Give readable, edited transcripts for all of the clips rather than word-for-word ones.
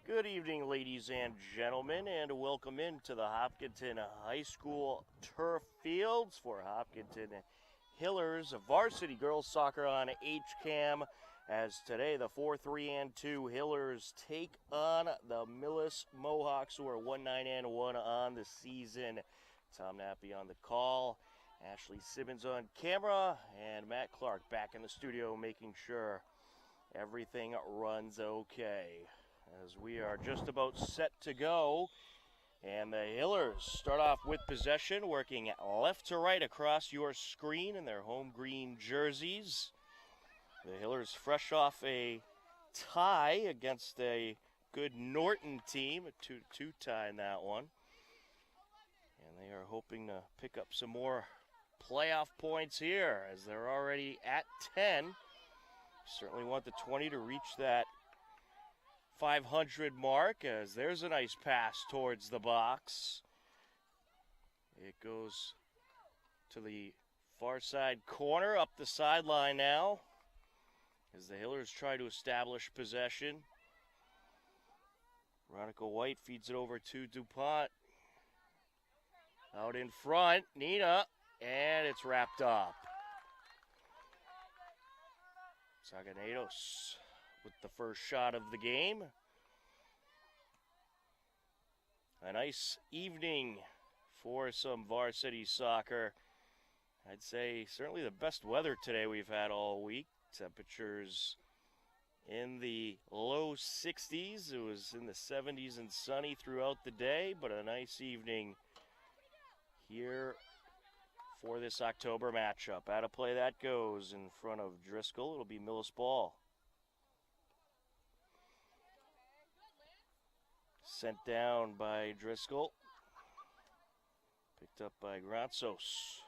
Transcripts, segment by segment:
Good evening, ladies and gentlemen, and welcome into the Hopkinton High School turf fields for Hopkinton Hillers Varsity Girls Soccer on HCAM. As today, the 4-3-2 Hillers take on the Millis Mohawks, who are 1-9-1 on the season. Tom Nappy on the call, Ashley Simmons on camera, and Matt Clark back in the studio making sure everything runs okay. As we are just about set to go, and the Hillers start off with possession, working left to right across your screen in their home green jerseys. The Hillers fresh off a tie against a good Norton team, a 2-2 tie in that one. And they are hoping to pick up some more playoff points here, as they're already at 10. Certainly want the 20 to reach that 500 mark, as there's a nice pass towards the box. It goes to the far side corner, up the sideline now, as the Hillers try to establish possession. Veronica White feeds it over to DuPont. Out in front, Nina, and it's wrapped up. Zaganedos with the first shot of the game. A nice evening for some varsity soccer. I'd say certainly the best weather today we've had all week. Temperatures in the low 60s. It was in the 70s and sunny throughout the day, but a nice evening here for this October matchup. Out of play that goes in front of Driscoll. It'll be Millis ball. Sent down by Driscoll. Picked up by Granzos.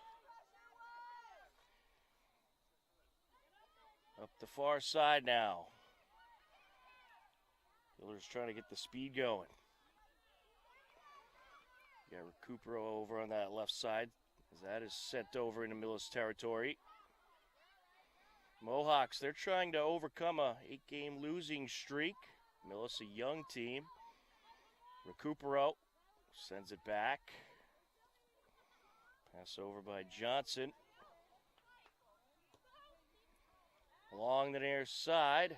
Up the far side now. Hillers trying to get the speed going. Got Recupero over on that left side, as that is sent over into Millis territory. Mohawks, they're trying to overcome a 8-game losing streak. Millis, a young team. Recupero sends it back. Pass over by Johnson. Along the near side.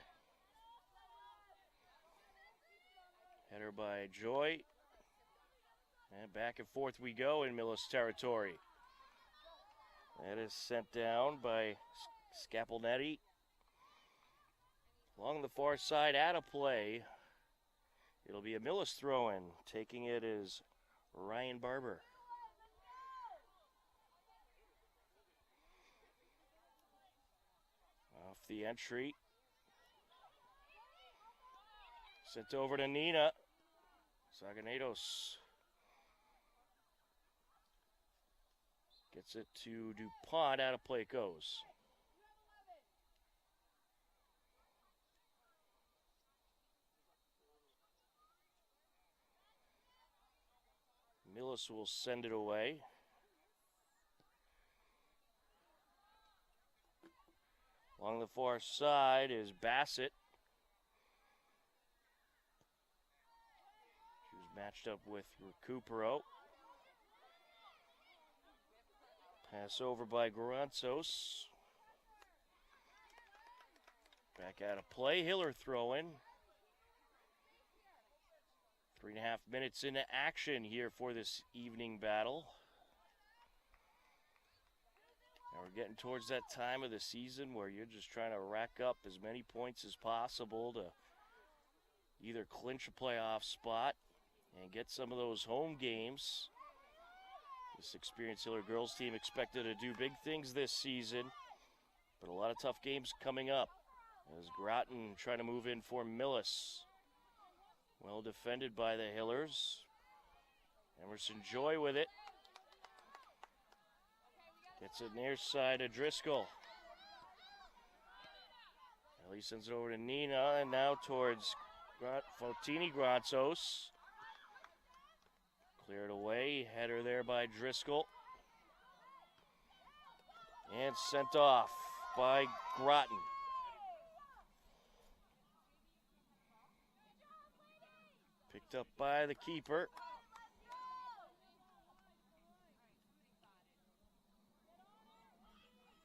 Header by Joy. And back and forth we go in Millis territory. That is sent down by Scapelnetti. Along the far side, out of play. It'll be a Millis throw-in. Taking it is Ryan Barber. Off the entry. Sent over to Nina. Zaganedos gets it to DuPont. Out of play it goes. Millis will send it away. Along the far side is Bassett. She was matched up with Recupero. Pass over by Granzos. Back out of play. Hiller throw-in. 3.5 minutes into action here for this evening battle. Now we're getting towards that time of the season where you're just trying to rack up as many points as possible to either clinch a playoff spot and get some of those home games. This experienced Hiller girls team expected to do big things this season, but a lot of tough games coming up as Groton trying to move in for Millis. Well defended by the Hillers. Emerson Joy with it. Gets it near side of Driscoll. Ellie sends it over to Nina, and now towards Fautini Granzos. Cleared away. Header there by Driscoll. And sent off by Groton. Picked up by the keeper.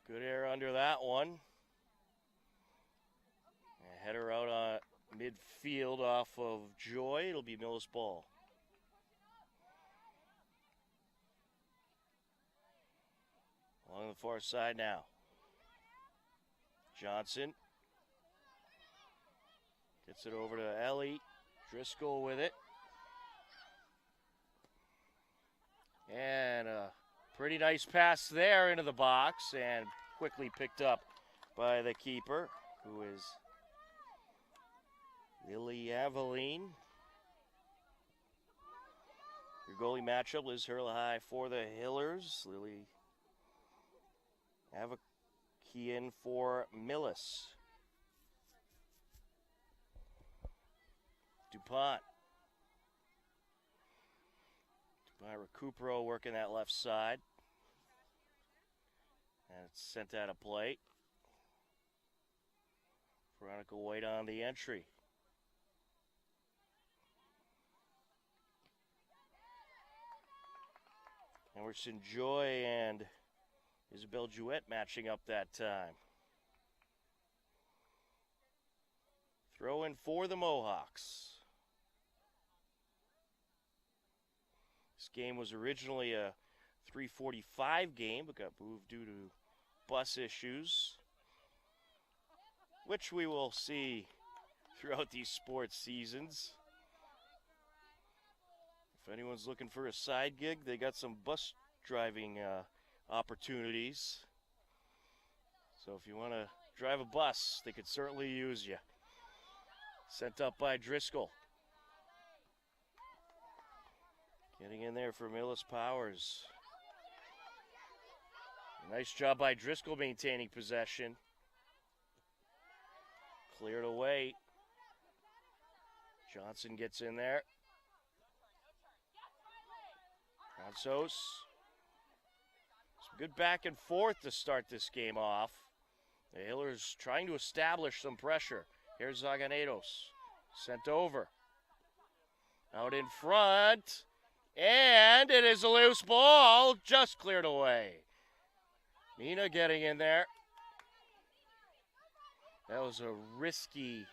Good air under that one. A header out on midfield off of Joy. It'll be Millis ball. Along the far side now. Johnson gets it over to Ellie. Driscoll with it. And a pretty nice pass there into the box and quickly picked up by the keeper, who is Lily Aveline. Your goalie matchup, Liz Hurley for the Hillers. Lily Avakian for Millis. DuPont. Recupero working that left side. And it's sent out of play. Veronica White on the entry. Emerson Joy and Isabel Jouet matching up that time. Throw in for the Mohawks. This game was originally a 3:45 game, but got moved due to bus issues, which we will see throughout these sports seasons. If anyone's looking for a side gig, they got some bus driving opportunities. So if you want to drive a bus, they could certainly use you. Sent up by Driscoll. Getting in there for Millis Powers. Nice job by Driscoll maintaining possession. Cleared away. Johnson gets in there. Fransos. Some good back and forth to start this game off. The Hillers trying to establish some pressure. Here's Zaganedos. Sent over. Out in front. And it is a loose ball. Just cleared away. Mina getting in there. That was a risky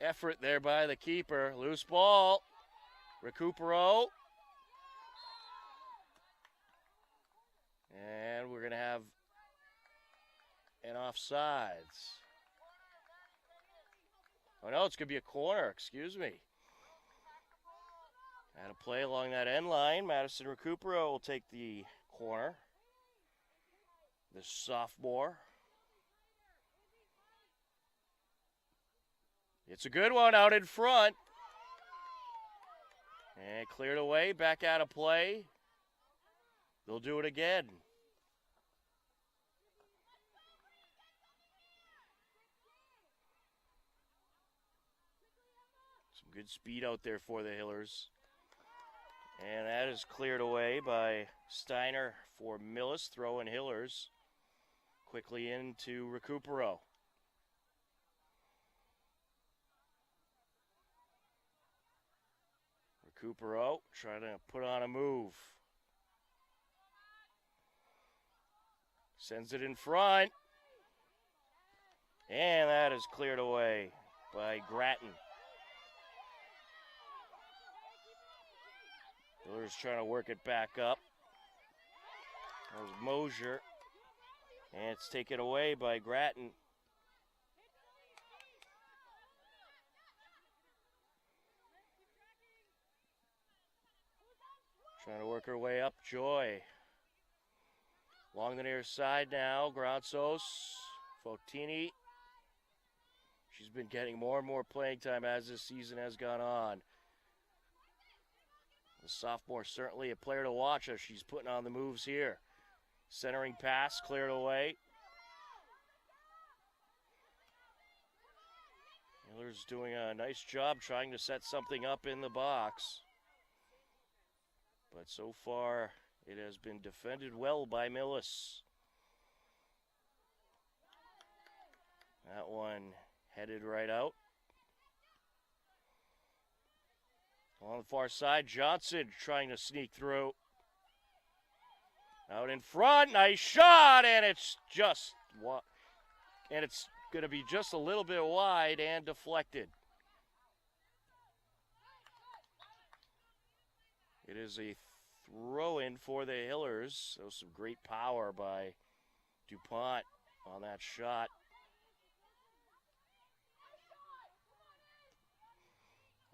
effort there by the keeper. Loose ball. Recupero. And we're going to have an offsides. Oh, no, it's going to be a corner. Excuse me. And a play along that end line. Madison Recupero will take the corner. The sophomore. It's a good one out in front. And cleared away. Back out of play. They'll do it again. Some good speed out there for the Hillers. And that is cleared away by Steiner for Millis, throwing Hillers quickly into Recupero. Recupero trying to put on a move. Sends it in front. And that is cleared away by Grattan. Hillers trying to work it back up. That was Mosier. And it's taken away by Grattan. Trying to work her way up, Joy. Along the near side now, Gransos, Fotini. She's been getting more and more playing time as this season has gone on. The sophomore certainly a player to watch as she's putting on the moves here. Centering pass cleared away. Miller's doing a nice job trying to set something up in the box. But so far, it has been defended well by Millis. That one headed right out. On the far side, Johnson trying to sneak through. Out in front, nice shot, and it's going to be just a little bit wide and deflected. It is a throw-in for the Hillers. So some great power by DuPont on that shot.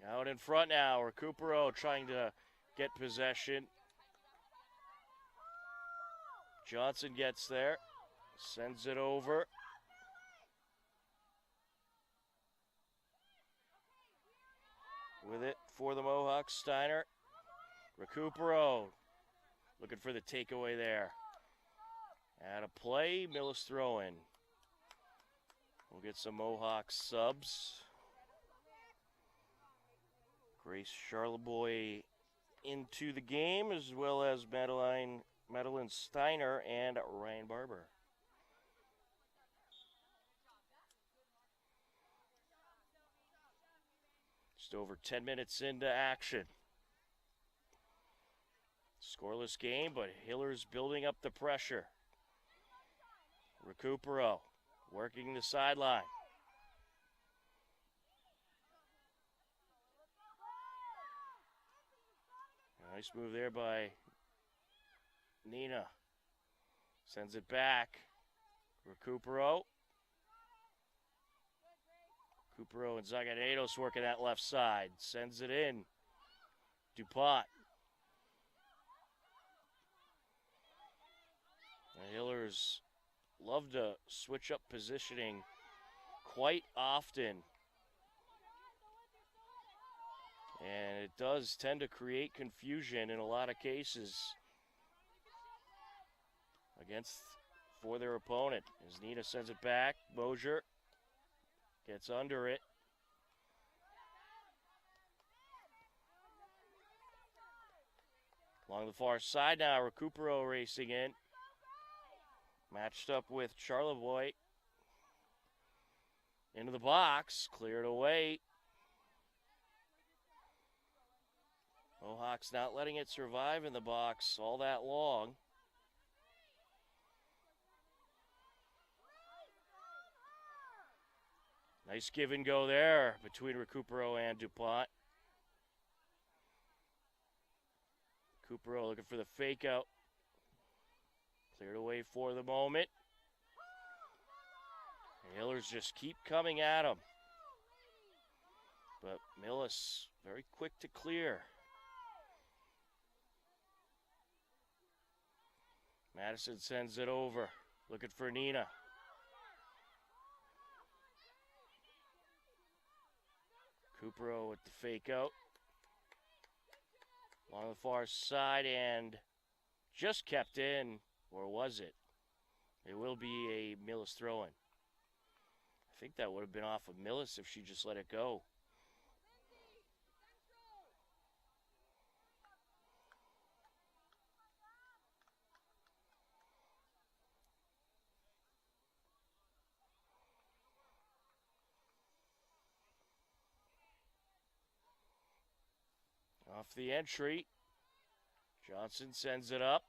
Out in front now, Recupero trying to get possession. Johnson gets there, sends it over. With it for the Mohawks, Steiner. Recupero looking for the takeaway there. Out of play, Millis throw-in. We'll get some Mohawk subs. Grace Charleboy into the game, as well as Madeline Steiner and Ryan Barber. Just over 10 minutes into action. Scoreless game, but Hillers building up the pressure. Recupero working the sideline. Nice move there by Nina. Sends it back. Recupero. Recupero and Zaganedos working that left side. Sends it in. DuPont. The Hillers love to switch up positioning quite often. And it does tend to create confusion in a lot of cases for their opponent. As Nina sends it back, Mosier gets under it. Along the far side now, Recupero racing in. Matched up with Charleboy. Into the box, cleared away. Mohawks not letting it survive in the box all that long. Nice give and go there between Recupero and DuPont. Recupero looking for the fake out. Cleared away for the moment. The Hillers just keep coming at him. But Millis very quick to clear. Madison sends it over, looking for Nina. Recupero with the fake out. Along the far side and just kept in, or was it? It will be a Millis throw-in. I think that would have been off of Millis if she just let it go. Off the entry, Johnson sends it up.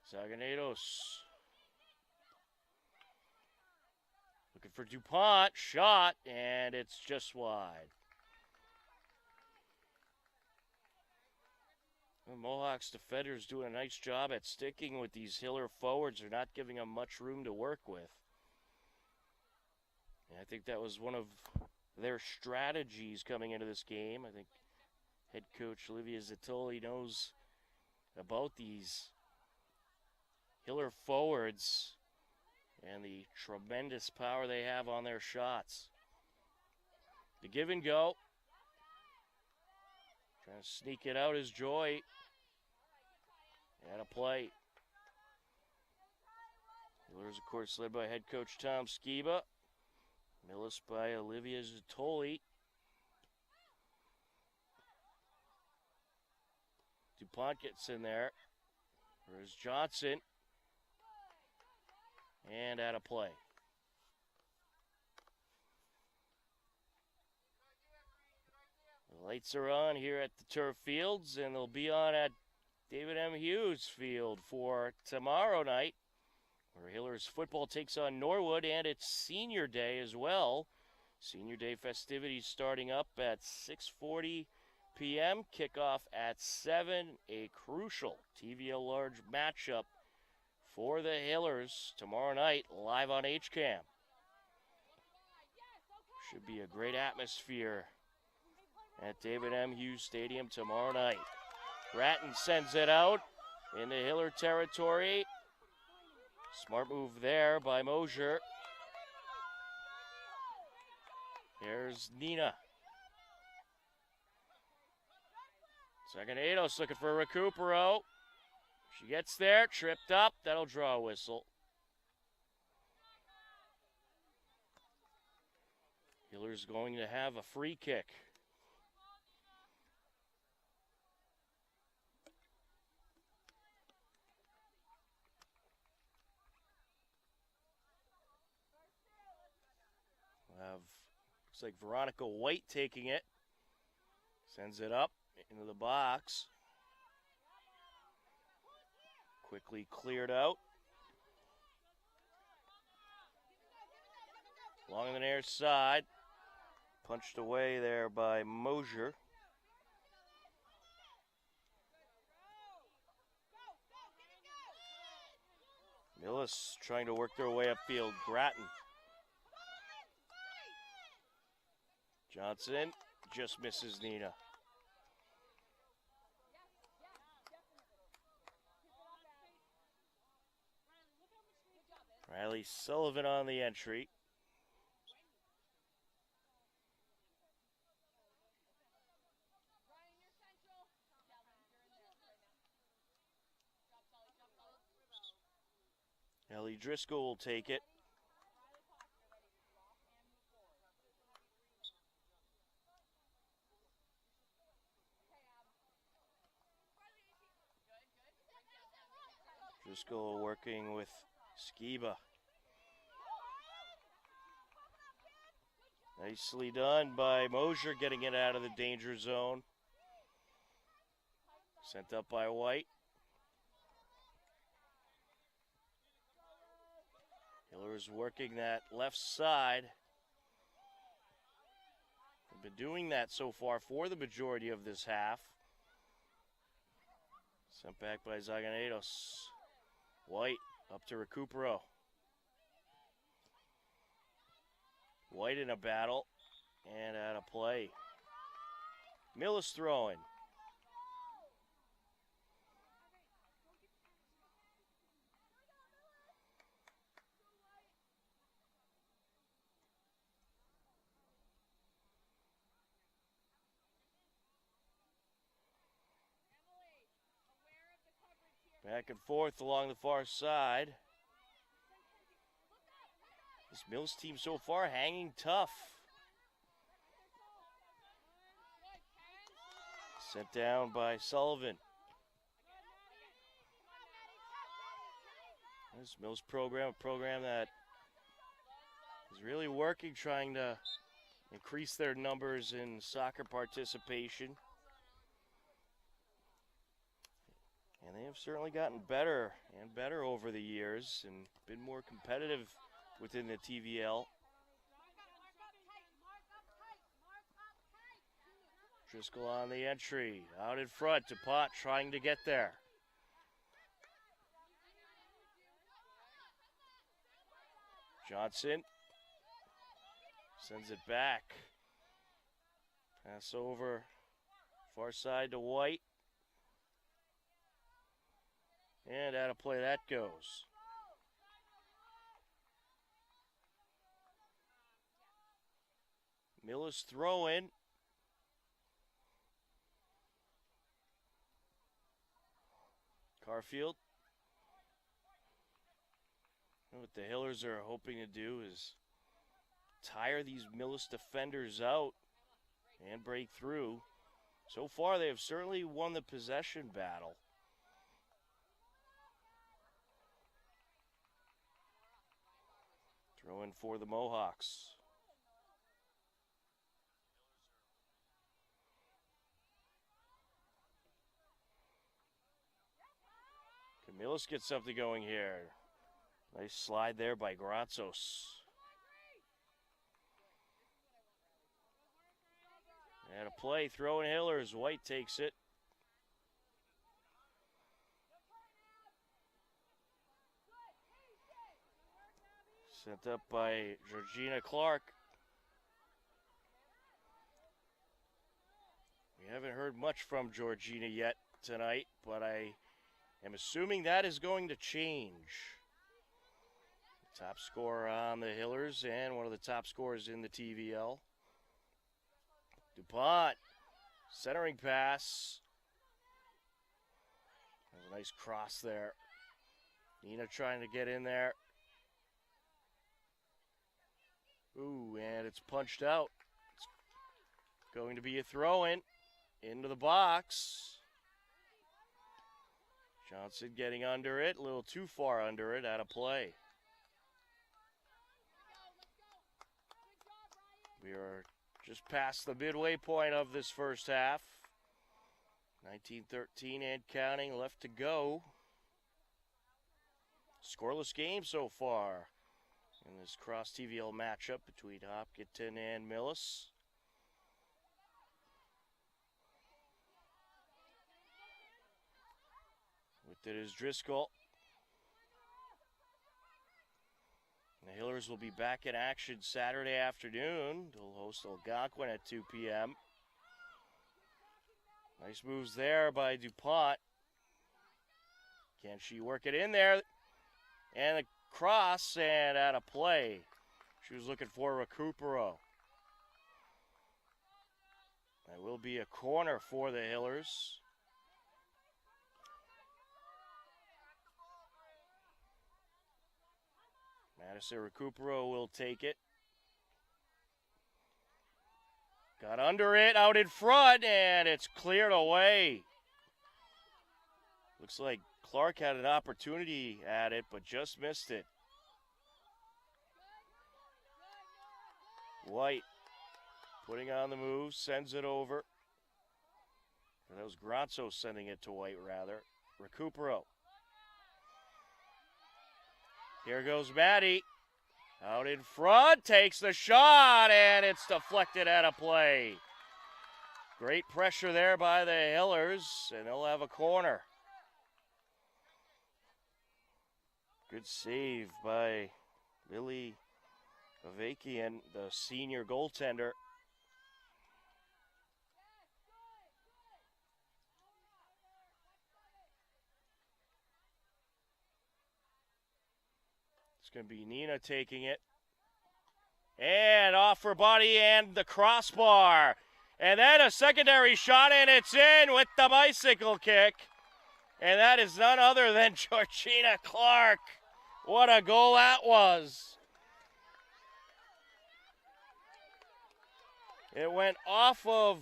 Zaganedos looking for DuPont, shot, and it's just wide. The Mohawks defenders doing a nice job at sticking with these Hiller forwards. They're not giving them much room to work with. And I think that was one of their strategies coming into this game. I think head coach Olivia Zattoli knows about these Hiller forwards and the tremendous power they have on their shots. The give and go. Trying to sneak it out is Joy. And a play. Hillers, of course, led by head coach Tom Skiba. Millis by Olivia Zattoli. DuPont gets in there. There's Johnson. And out of play. Lights are on here at the turf fields, and they'll be on at David M. Hughes Field for tomorrow night, where Hillers football takes on Norwood, and it's senior day as well. Senior day festivities starting up at 6:40 p.m. Kickoff at 7. A crucial TVL large matchup for the Hillers tomorrow night, live on HCAM. Should be a great atmosphere at David M. Hughes Stadium tomorrow night. Grattan sends it out into Hiller territory. Smart move there by Mosier. Here's Nina. Zaganetos looking for Recupero. She gets there, tripped up. That'll draw a whistle. Hiller's going to have a free kick. Looks like Veronica White taking it. Sends it up into the box. Quickly cleared out. Along the near side. Punched away there by Mosier. Millis trying to work their way upfield. Grattan. Johnson just misses Nina. Riley Sullivan on the entry. Ellie Driscoll will take it. Driscoll working with Skiba. Nicely done by Mosier, getting it out of the danger zone. Sent up by White. Hiller's working that left side. They've been doing that so far for the majority of this half. Sent back by Zaganetos. White up to Recupero. White in a battle and out of play. Millis throwing. Back and forth along the far side. This Mills team so far hanging tough. Sent down by Sullivan. This Mills program, a program that is really working, trying to increase their numbers in soccer participation. And they have certainly gotten better and better over the years and been more competitive within the TVL. Driscoll on the entry, out in front, DuPont trying to get there. Johnson sends it back. Pass over, far side to White. And out of play that goes. Millis throw-in. Carfield. What the Hillers are hoping to do is tire these Millis defenders out and break through. So far, they have certainly won the possession battle. Throw in for the Mohawks. Millis gets something going here. Nice slide there by Granzos. And a play, throwing Hillers. White takes it. Sent up by Georgina Clark. We haven't heard much from Georgina yet tonight, but I am assuming that is going to change. Top scorer on the Hillers and one of the top scorers in the TVL. DuPont, centering pass. There's a nice cross there. Nina trying to get in there. Ooh, and it's punched out. It's going to be a throw-in into the box. Johnson getting under it, a little too far under it, out of play. We are just past the midway point of this first half. 19-13 and counting left to go. Scoreless game so far in this cross TVL matchup between Hopkinton and Millis. With it is Driscoll. The Hillers will be back in action Saturday afternoon. They'll host Algonquin at 2 p.m. Nice moves there by DuPont. Can she work it in there? And a cross and out of play. She was looking for Recupero. That will be a corner for the Hillers. Madison Recupero will take it. Got under it, out in front, and it's cleared away. Looks like Clark had an opportunity at it, but just missed it. White putting on the move, sends it over. That was Granzo sending it to White, rather. Recupero. Here goes Maddie. Out in front, takes the shot, and it's deflected out of play. Great pressure there by the Hillers, and they'll have a corner. Good save by Lily Avakian, the senior goaltender. It's going to be Nina taking it. And off her body and the crossbar. And then a secondary shot, and it's in with the bicycle kick. And that is none other than Georgina Clark. What a goal that was. It went off of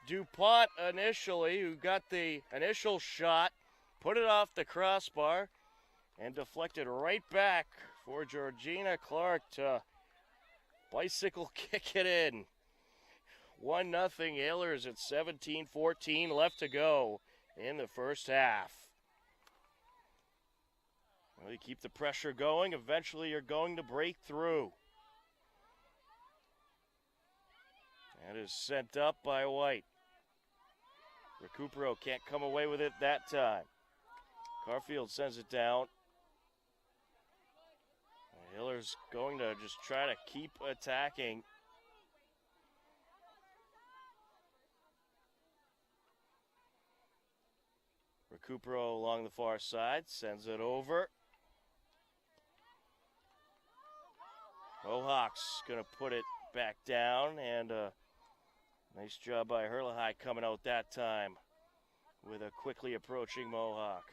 DuPont initially, who got the initial shot, put it off the crossbar, and deflected right back for Georgina Clark to bicycle kick it in. 1-0 Hillers at 17-14 left to go in the first half. Well, you keep the pressure going, eventually you're going to break through. That is sent up by White. Recupero can't come away with it that time. Garfield sends it down. Hillers going to just try to keep attacking. Recupero along the far side, sends it over. Mohawk's going to put it back down, and nice job by Herlahai coming out that time with a quickly approaching Mohawk.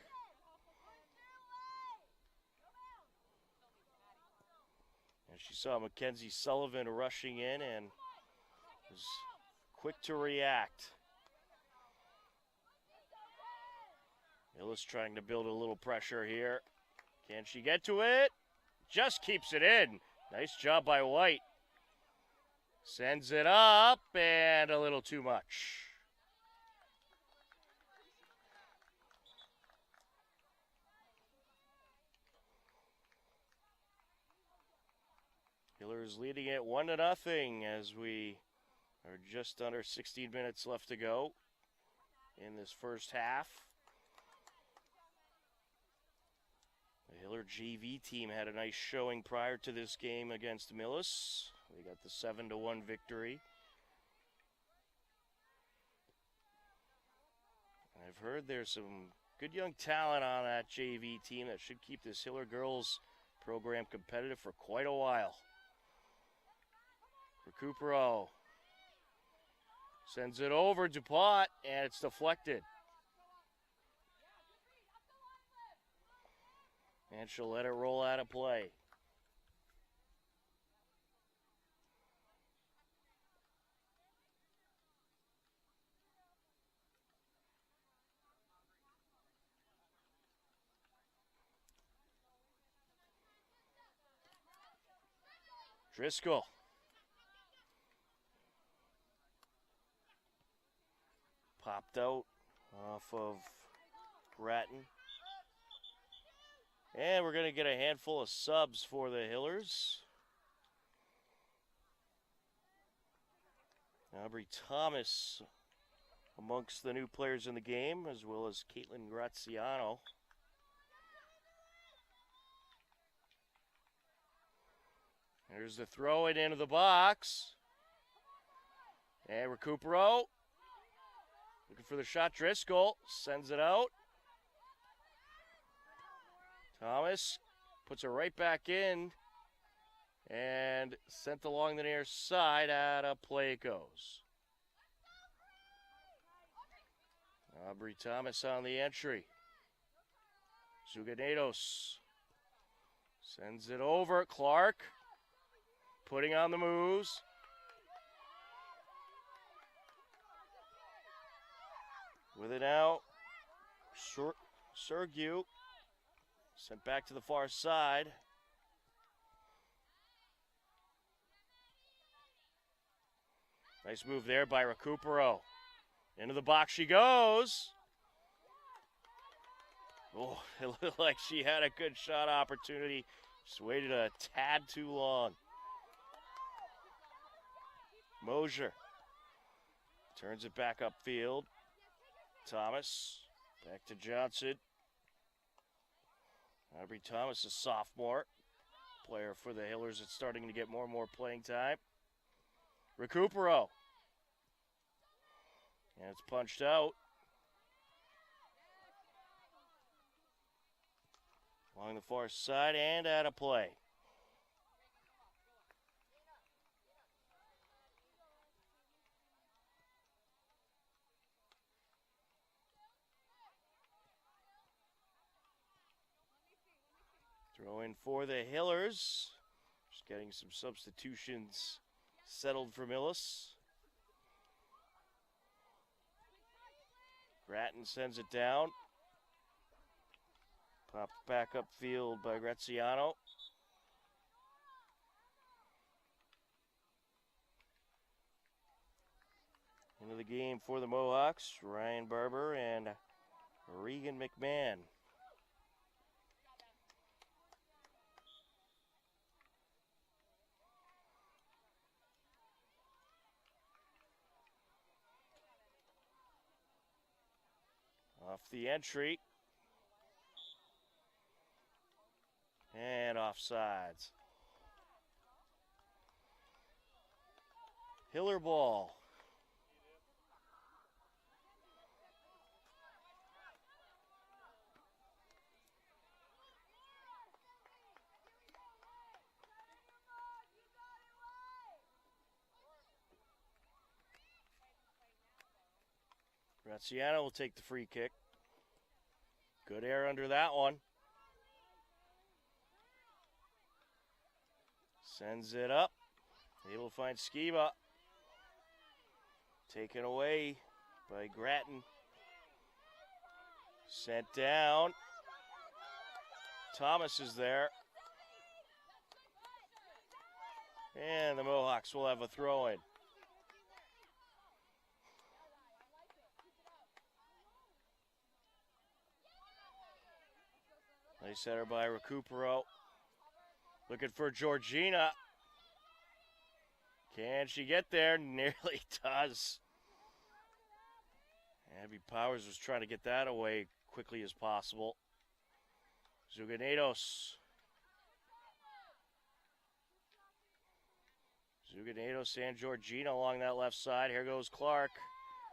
And she saw Mackenzie Sullivan rushing in and was quick to react. Millis trying to build a little pressure here. Can she get to it? Just keeps it in. Nice job by White. Sends it up, and a little too much. Hillers leading it 1-0 as we are just under 16 minutes left to go in this first half. The Hiller JV team had a nice showing prior to this game against Millis. They got the 7-1 victory. I've heard there's some good young talent on that JV team that should keep this Hiller girls program competitive for quite a while. Recupero sends it over DuPont, and it's deflected. And she'll let it roll out of play. Driscoll. Popped out off of Grattan. And we're going to get a handful of subs for the Hillers. Aubrey Thomas amongst the new players in the game, as well as Caitlin Graziano. There's the throw it into the box. And Recupero looking for the shot. Driscoll sends it out. Thomas puts it right back in and sent along the near side. Out of play it goes. Aubrey Thomas on the entry. Zuganedos sends it over. Clark putting on the moves. With it out. Sergiu sent back to the far side. Nice move there by Recupero. Into the box she goes. Oh, it looked like she had a good shot opportunity. Just waited a tad too long. Mosier turns it back upfield. Thomas back to Johnson. Aubrey Thomas, a sophomore player for the Hillers, that's starting to get more and more playing time. Recupero. And it's punched out. Along the far side and out of play. Throw in for the Hillers. Just getting some substitutions settled for Millis. Grattan sends it down. Popped back upfield by Graziano. Into the game for the Mohawks, Ryan Barber and Regan McMahon. Off the entry. And offsides. Hiller ball. Graziano will take the free kick. Good air under that one. Sends it up. Able to find Skiba. Taken away by Grattan. Sent down. Thomas is there. And the Mohawks will have a throw-in. Nice header by Recupero. Looking for Georgina. Can she get there? Nearly does. Abby Powers was trying to get that away quickly as possible. Zuganedos. Zuganedos and Georgina along that left side. Here goes Clark.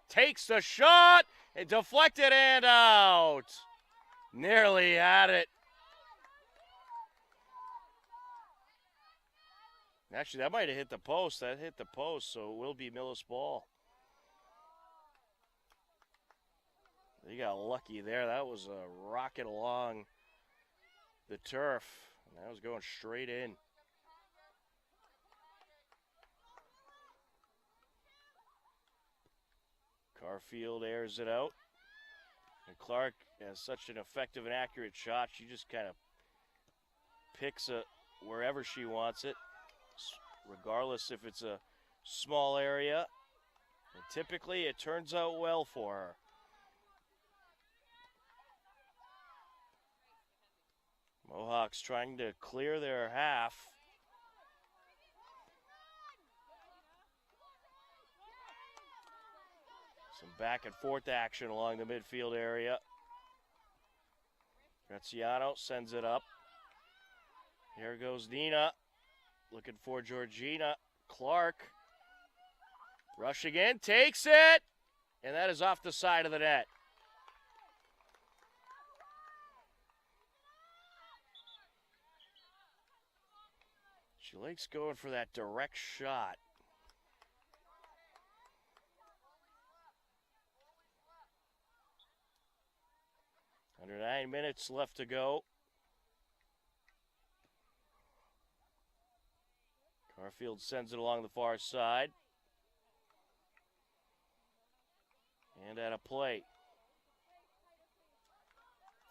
Takes the shot. And deflected and out. Nearly had it. Actually, that might have hit the post. That hit the post, so it will be Millis ball. They got lucky there. That was a rocket along the turf. And that was going straight in. Garfield airs it out. And Clark has such an effective and accurate shot. She just kind of picks it wherever she wants it, regardless if it's a small area. And typically it turns out well for her. Mohawks trying to clear their half. Some back and forth action along the midfield area. Graziano sends it up. Here goes Nina. Looking for Georgina. Clark. Rushing in. Takes it. And that is off the side of the net. She likes going for that direct shot. Under 9 minutes left to go. Garfield sends it along the far side. And at a play.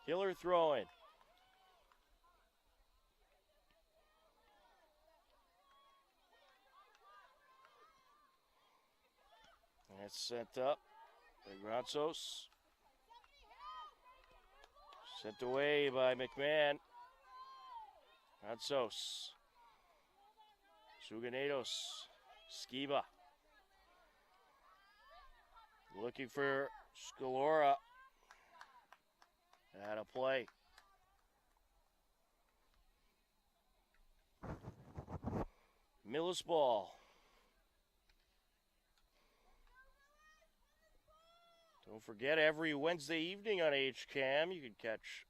Hiller throwing. That's sent up by Granzos. Sent away by McMahon. Granzos. Zuganedos. Skiba. Looking for Scalora. At a play. Millis ball. Don't forget, every Wednesday evening on HCAM, you can catch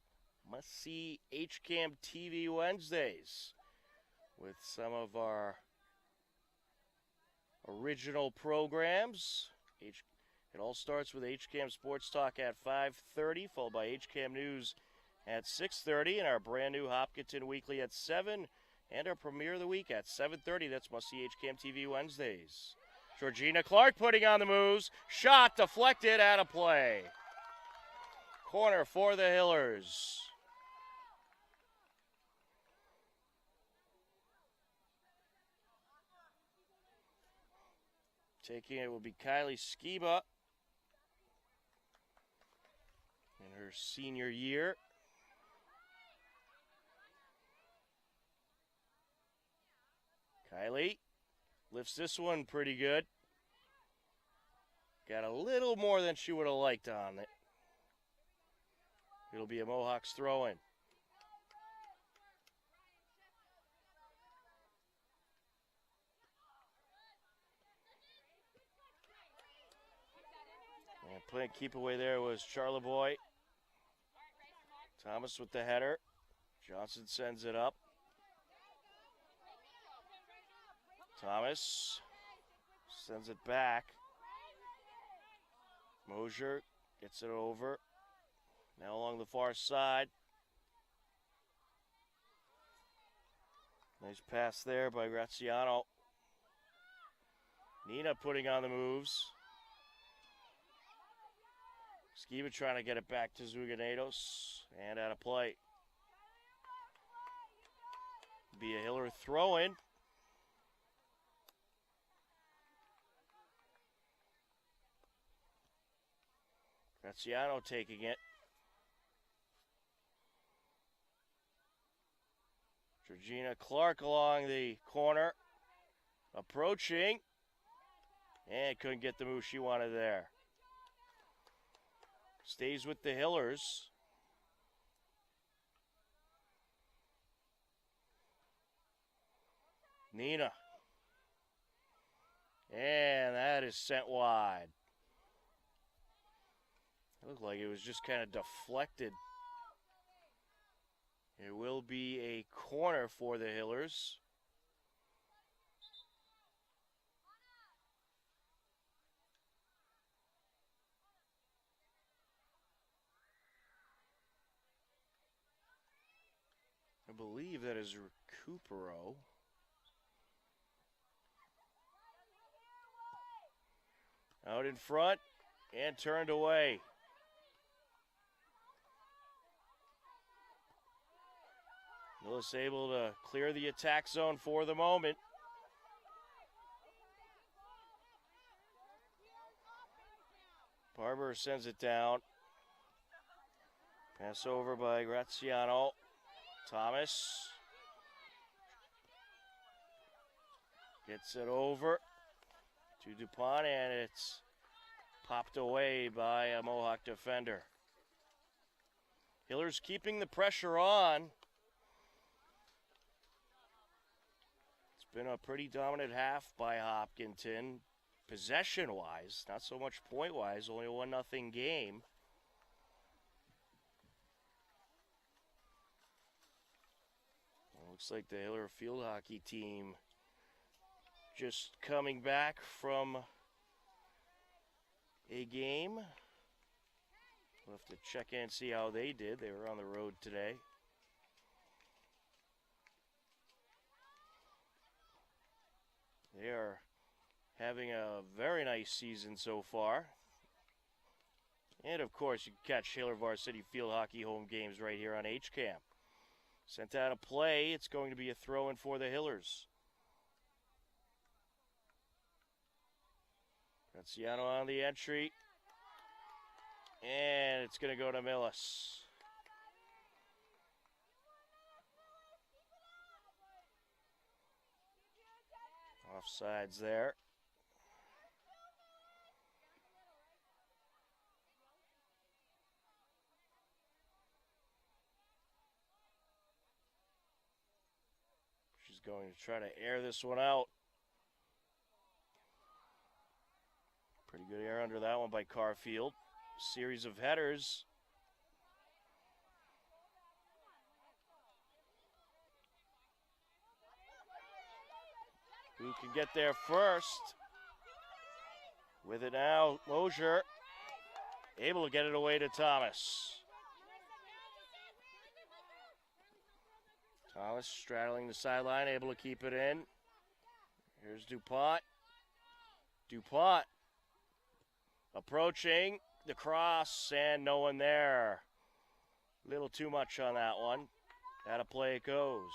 must-see HCAM TV Wednesdays with some of our original programs. It all starts with HCAM Sports Talk at 5:30, followed by HCAM News at 6:30, and our brand new Hopkinton Weekly at 7, and our premiere of the week at 7:30. That's must-see HCAM TV Wednesdays. Georgina Clark putting on the moves. Shot deflected, out of play. Corner for the Hillers. Taking it will be Kylie Skiba in her senior year. Kylie lifts this one pretty good. Got a little more than she would have liked on it. It'll be a Mohawks throw-in. And playing keep away there was Charleboy. Thomas with the header. Johnson sends it up. Thomas sends it back. Mosier gets it over. Now along the far side. Nice pass there by Graziano. Nina putting on the moves. Skiba trying to get it back to Zuganedos. And out of play. Be a Hiller throw-in. Graziano taking it. Georgina Clark along the corner. Approaching. And couldn't get the move she wanted there. Stays with the Hillers. Nina. And that is sent wide. It looked like it was just kind of deflected. It will be a corner for the Hillers. I believe that is Recupero. Out in front and turned away. Millis able to clear the attack zone for the moment. Barber sends it down. Pass over by Graziano. Thomas gets it over to DuPont, and it's popped away by a Mohawk defender. Hillers keeping the pressure on. It's been a pretty dominant half by Hopkinton, possession-wise, not so much point-wise, only a 1-0 game. Looks like the Hiller field hockey team just coming back from a game. We'll have to check in and see how they did. They were on the road today. They are having a very nice season so far. And of course, you can catch Hiller Varsity field hockey home games right here on HCAM. Sent out a play. It's going to be a throw-in for the Hillers. Graziano on the entry. And it's going to go to Millis. Offsides there. Going to try to air this one out. Pretty good air under that one by Carfield. Series of headers. Who can get there first? With it now, Mosier able to get it away to Thomas. Thomas straddling the sideline, able to keep it in. Here's DuPont. DuPont approaching the cross, and no one there. A little too much on that one. Out of play it goes.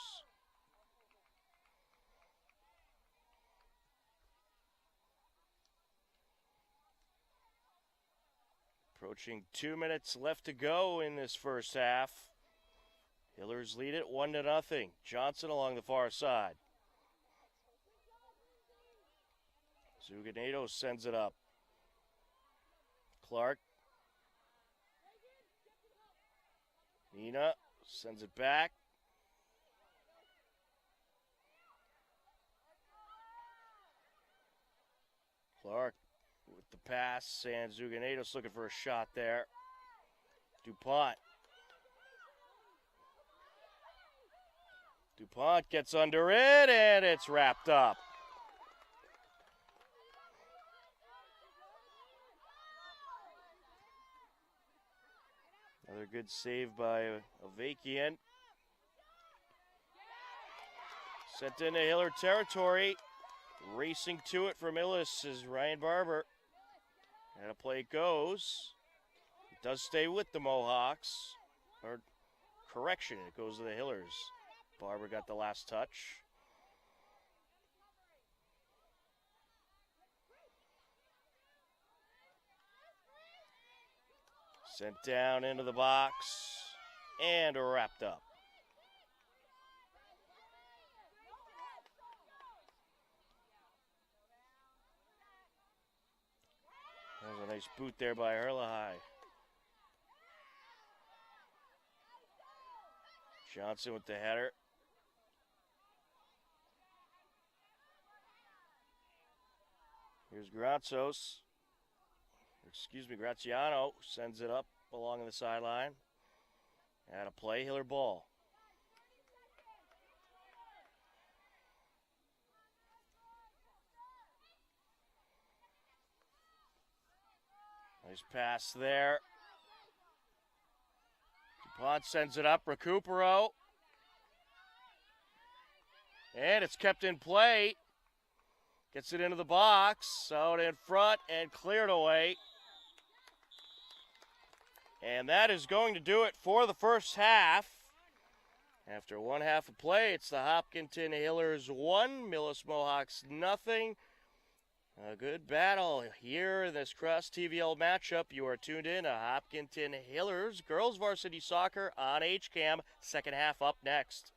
Approaching 2 minutes left to go in this first half. Hillers lead it 1-0. Johnson along the far side. Zuganeto sends it up. Clark. Nina sends it back. Clark with the pass, and Zuganeto's looking for a shot there. DuPont. DuPont gets under it, and it's wrapped up. Another good save by Avakian. Sent into Hiller territory. Racing to it for Millis is Ryan Barber. And a play goes. It does stay with the Mohawks. Or correction, it goes to the Hillers. Barber got the last touch. Sent down into the box and wrapped up. There's a nice boot there by Herlahai. Johnson with the header. Here's Graziano sends it up along the sideline. Out of play, Hiller ball. Nice pass there. DuPont sends it up, Recupero. And it's kept in play. Gets it into the box, out in front, and cleared away. And that is going to do it for the first half. After one half of play, it's the Hopkinton Hillers 1, Millis Mohawks nothing. A good battle here in this cross TVL matchup. You are tuned in to Hopkinton Hillers Girls Varsity Soccer on HCAM. Second half up next.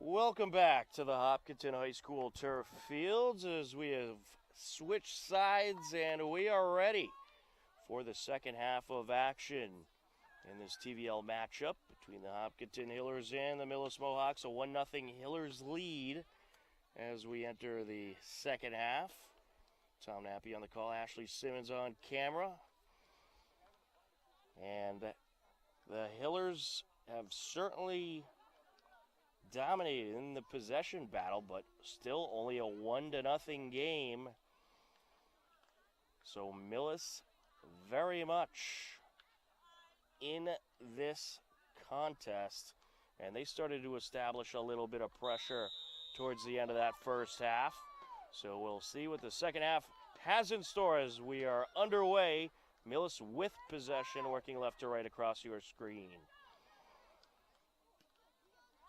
Welcome back to the Hopkinton High School turf fields as we have switched sides and we are ready for the second half of action in this TVL matchup between the Hopkinton Hillers and the Millis Mohawks. A 1-0 Hillers lead as we enter the second half. Tom Nappy on the call, Ashley Simmons on camera. And the Hillers have certainly dominated in the possession battle, but still only a 1-0 game. So Millis very much in this contest, and they started to establish a little bit of pressure towards the end of that first half. So we'll see what the second half has in store as we are underway. Millis with possession, working left to right across your screen.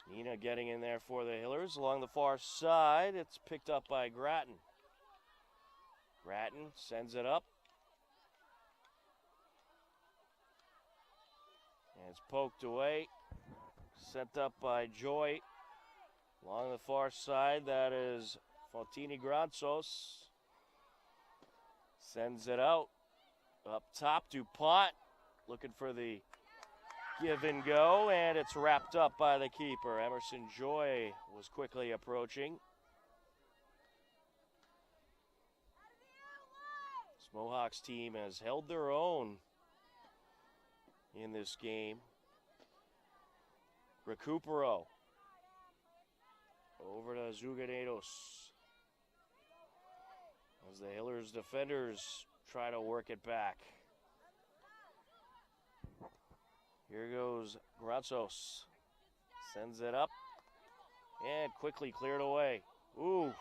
Nina getting in there for the Hillers along the far side. It's picked up by Grattan. Grattan sends it up. And it's poked away. Sent up by Joy. Along the far side, that is Fontini Granzos. Sends it out. Up top, DuPont looking for the give and go, and it's wrapped up by the keeper. Emerson Joy was quickly approaching. This Mohawks team has held their own in this game. Recupero over to Zuganedos as the Hillers defenders try to work it back. Here goes Grazos. Sends it up and quickly cleared away. Ooh,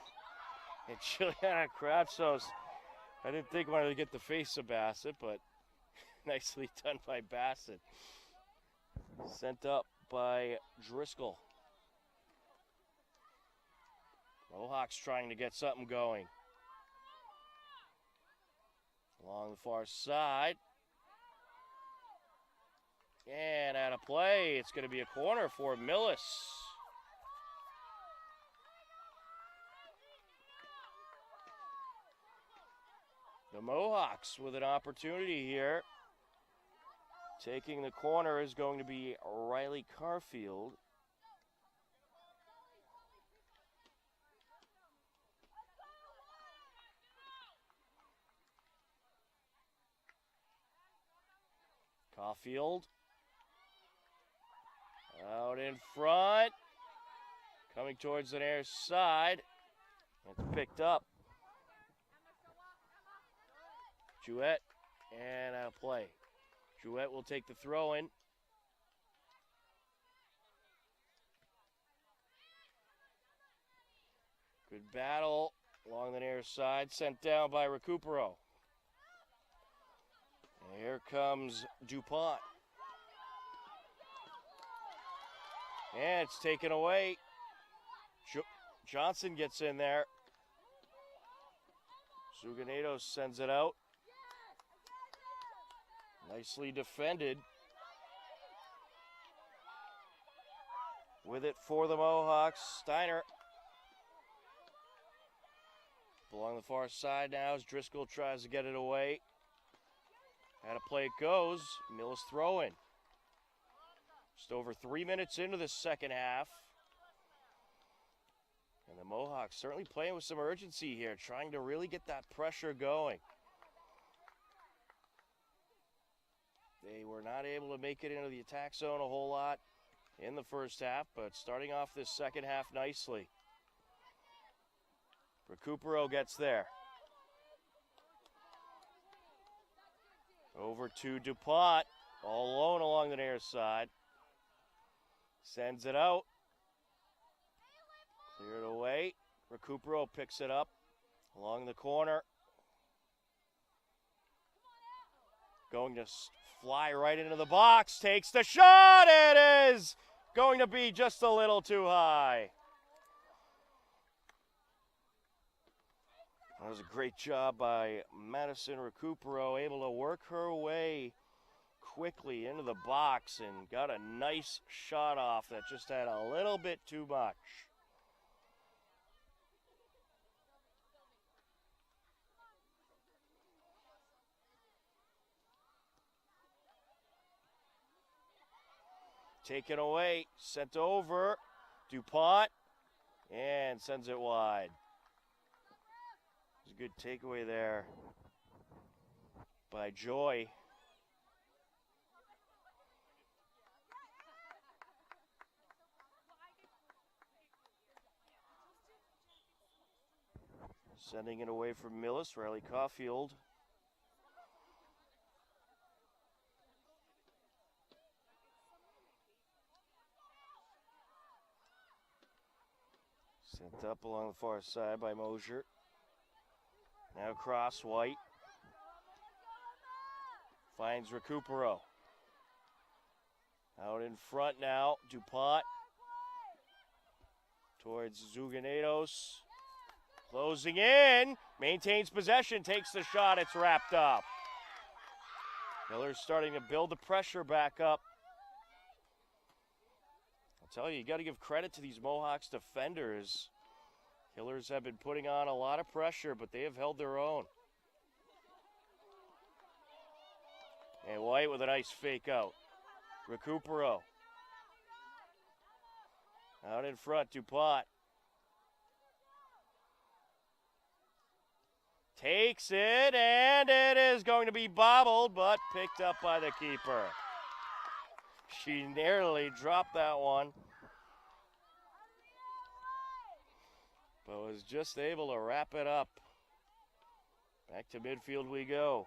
and Juliana Grazos, I didn't think wanted to get the face of Bassett, but nicely done by Bassett. Sent up by Driscoll. Mohawks trying to get something going. Along the far side. And out of play, it's going to be a corner for Millis. The Mohawks with an opportunity here. Taking the corner is going to be Riley Carfield. Caulfield. Out in front. Coming towards the near side. It's picked up. Jouette and out of play. Jouette will take the throw in. Good battle along the near side. Sent down by Recupero. And here comes DuPont. And it's taken away. Johnson gets in there. Zuganedos sends it out. Nicely defended. With it for the Mohawks, Steiner. Along the far side now as Driscoll tries to get it away. Out of play it goes. Millis throw in. Just over 3 minutes into the second half. And the Mohawks certainly playing with some urgency here, trying to really get that pressure going. They were not able to make it into the attack zone a whole lot in the first half, but starting off this second half nicely. Recupero gets there. Over to DuPont, all alone along the near side. Sends it out. Cleared away. Recupero picks it up along the corner. Going to fly right into the box. Takes the shot. It is going to be just a little too high. That was a great job by Madison Recupero, able to work her way quickly into the box and got a nice shot off that just had a little bit too much. Taken away, sent over, DuPont, and sends it wide. It's a good takeaway there by Joy. Sending it away from Millis, Riley Caulfield. Sent up along the far side by Mosier. Now cross, White. Finds Recupero. Out in front now, DuPont. Towards Zuganetos. Closing in. Maintains possession, takes the shot, it's wrapped up. Miller's starting to build the pressure back up. I'll tell you got to give credit to these Mohawks defenders. Hillers have been putting on a lot of pressure, but they have held their own. And White with a nice fake out. Recupero. Out in front, DuPont. Takes it, and it is going to be bobbled, but picked up by the keeper. She nearly dropped that one, but was just able to wrap it up. Back to midfield we go.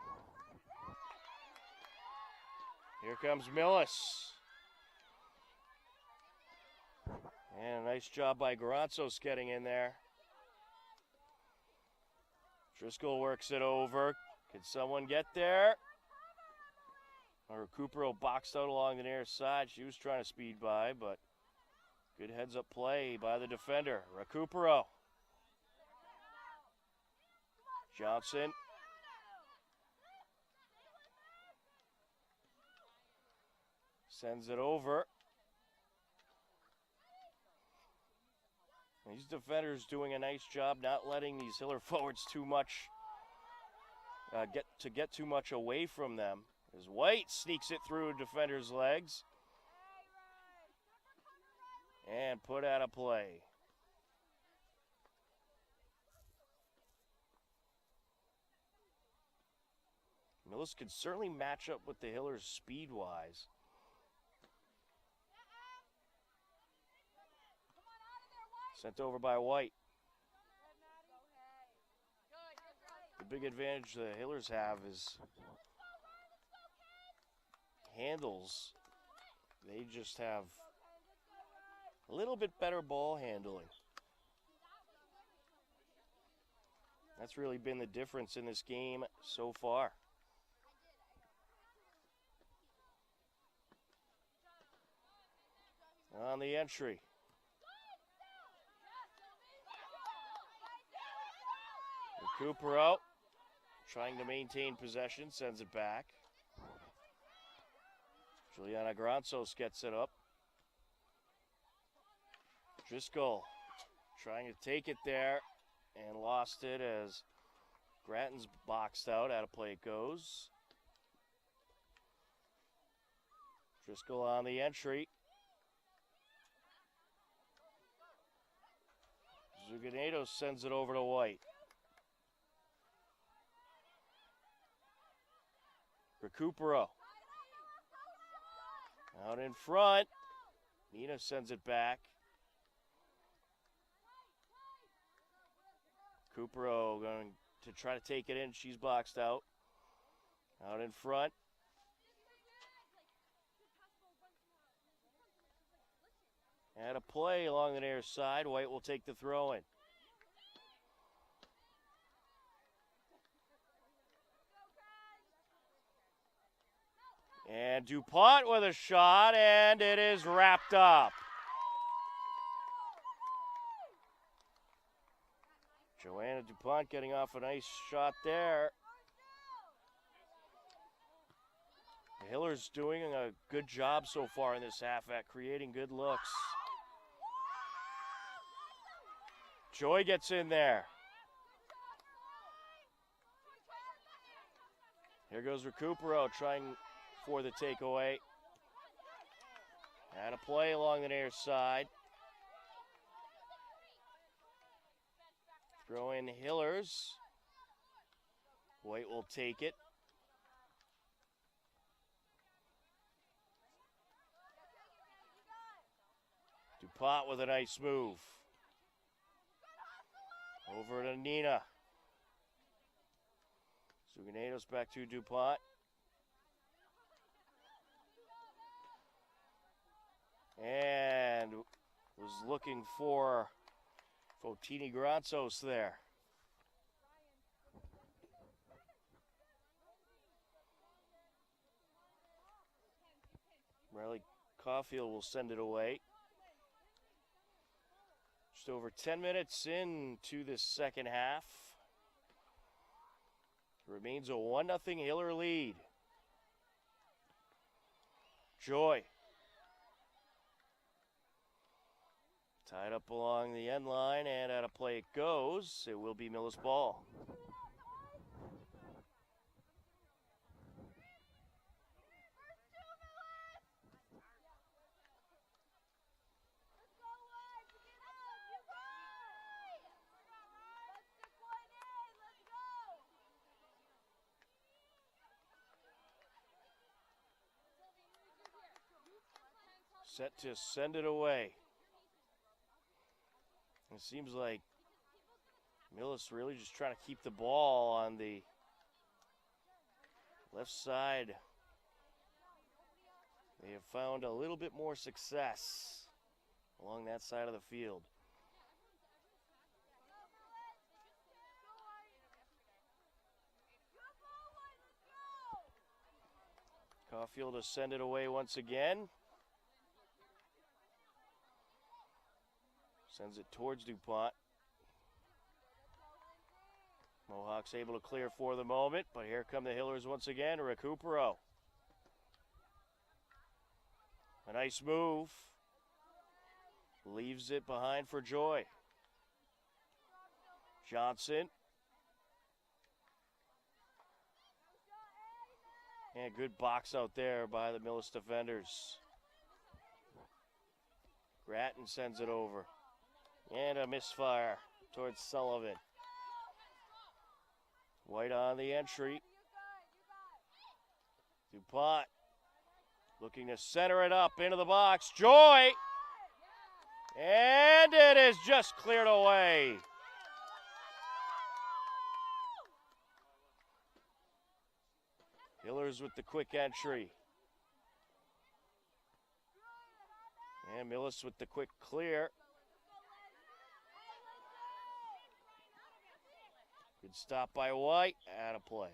Here comes Millis. And a nice job by Garanzos getting in there. Driscoll works it over. Can someone get there? Recupero boxed out along the near side. She was trying to speed by, but good heads-up play by the defender. Recupero. Johnson. Sends it over. These defenders doing a nice job not letting these Hiller forwards too much get too much away from them. As White sneaks it through a defender's legs and put out of play. Millis could certainly match up with the Hillers speed-wise. Sent over by White. The big advantage the Hillers have is handles. They just have a little bit better ball handling. That's really been the difference in this game so far. On the entry. Recupero trying to maintain possession, sends it back. Juliana Garanzos gets it up. Driscoll trying to take it there and lost it as Gratton's boxed out. Out of play it goes. Driscoll on the entry. Zuganetos sends it over to White. Recupero. Out in front. Nina sends it back. Recupero going to try to take it in. She's boxed out. Out in front. And a play along the near side. White will take the throw in. And DuPont with a shot, and it is wrapped up. Joanna DuPont getting off a nice shot there. Hiller's doing a good job so far in this half at creating good looks. Joy gets in there. Here goes Recupero trying for the takeaway. And a play along the near side. Throw in Hillers. White will take it. DuPont with a nice move. Over to Nina. Suganetos back to DuPont. And was looking for Fotini Granzos there. Riley Caulfield will send it away. Just over 10 minutes into this second half. Remains a 1-0 Hiller lead. Joy. Tied up along the end line, and out of play it goes. It will be Millis ball. Set to send it away. It seems like Millis really just trying to keep the ball on the left side. They have found a little bit more success along that side of the field. Caulfield to send it away once again. Sends it towards DuPont. Mohawks able to clear for the moment, but here come the Hillers once again. Recupero. A nice move. Leaves it behind for Joy. Johnson. And good box out there by the Millis defenders. Grattan sends it over. And a misfire towards Sullivan. White on the entry. DuPont looking to center it up into the box. Joy! And it is just cleared away. Hillers with the quick entry. And Millis with the quick clear. Good stop by White, out of play.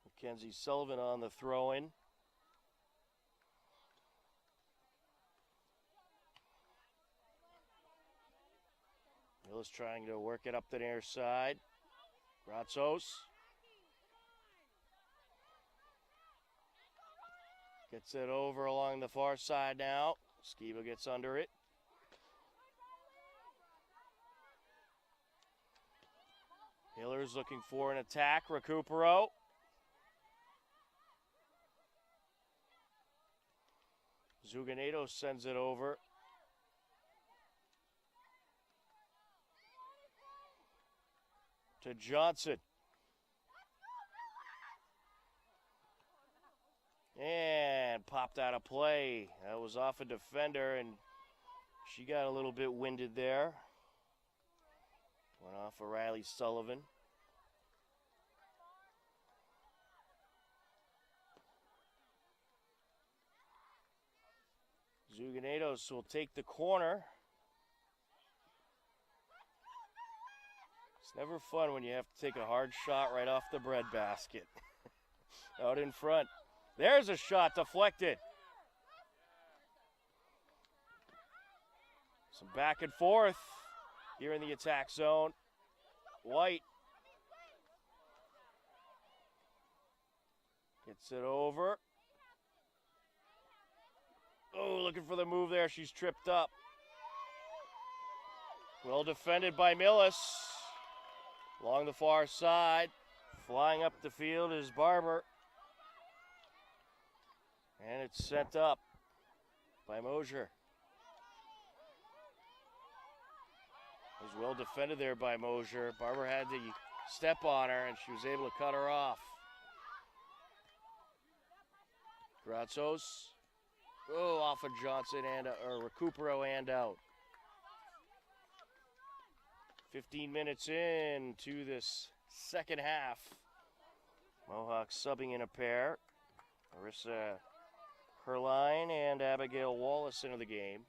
Mackenzie Sullivan on the throw-in. Millis trying to work it up the near side. Granzos. Gets it over along the far side now. Skiba gets under it. Hillers looking for an attack. Recupero. Zuganeto sends it over. To Johnson. And popped out of play. That was off a defender, and she got a little bit winded there. Went off of Riley Sullivan. Zuganetos will take the corner. It's never fun when you have to take a hard shot right off the breadbasket. Out in front. There's a shot deflected. Some back and forth here in the attack zone. White gets it over. Oh, looking for the move there. She's tripped up. Well defended by Millis. Along the far side. Flying up the field is Barber. And it's sent up by Mosier. It was well defended there by Mosier. Barber had to step on her, and she was able to cut her off. Grazos. Oh, off of Johnson and Recupero and out. 15 minutes into this second half. Mohawks subbing in a pair. Marissa Herline and Abigail Wallace into the game.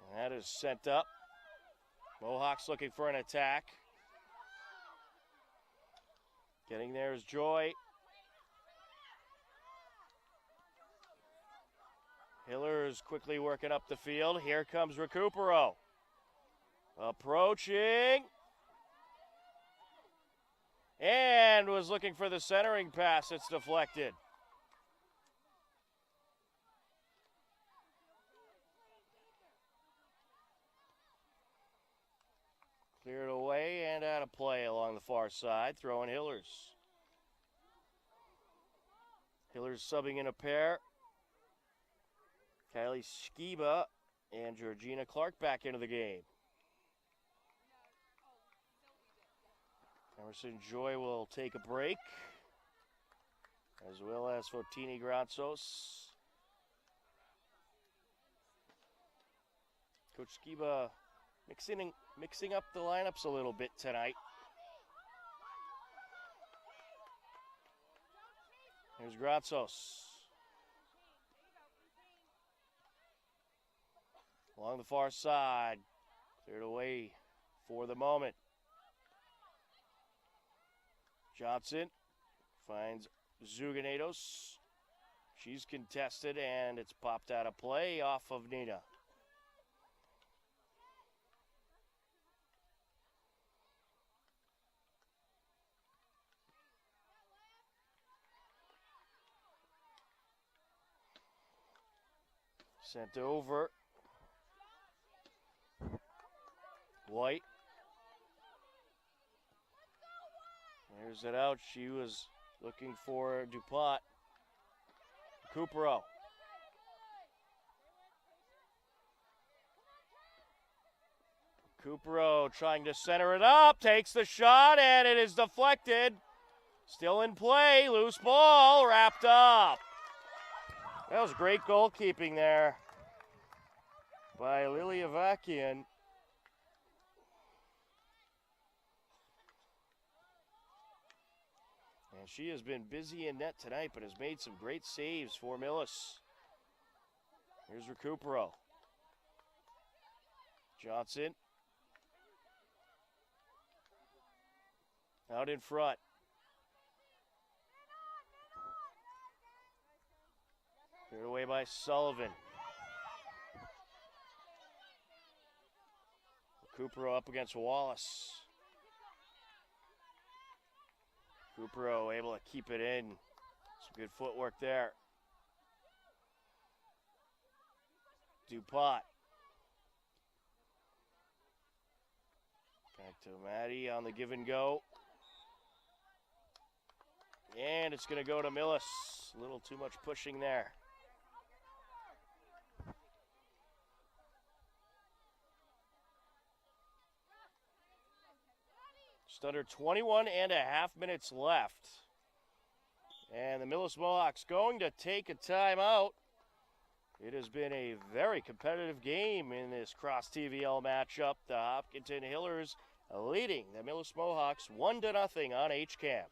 And that is sent up. Mohawks looking for an attack. Getting there is Joy. Hillers quickly working up the field. Here comes Recupero. Approaching. And was looking for the centering pass. It's deflected. Cleared away and out of play along the far side. Throwing Hillers. Hillers subbing in a pair. Kylie Skiba and Georgina Clark back into the game. Emerson Joy will take a break, as well as Fotini Grazos. Coach Skiba mixing up the lineups a little bit tonight. Here's Grazos. Along the far side, cleared away for the moment. Johnson finds Zuganetos. She's contested, and it's popped out of play off of Nina. Sent over. White. There's it out. She was looking for DuPont. Recupero. Recupero trying to center it up. Takes the shot, and it is deflected. Still in play. Loose ball. Wrapped up. That was great goalkeeping there by Lily Avakian. And she has been busy in net tonight, but has made some great saves for Millis. Here's Recupero. Johnson. Out in front. Cleared away by Sullivan. Recupero up against Wallace. Recupero able to keep it in. Some good footwork there. DuPont. Back to Maddie on the give and go. And it's going to go to Millis. A little too much pushing there. Just under 21 and a half minutes left. And the Millis Mohawks going to take a timeout. It has been a very competitive game in this cross TVL matchup. The Hopkinton Hillers leading the Millis Mohawks 1-0 on HCAM.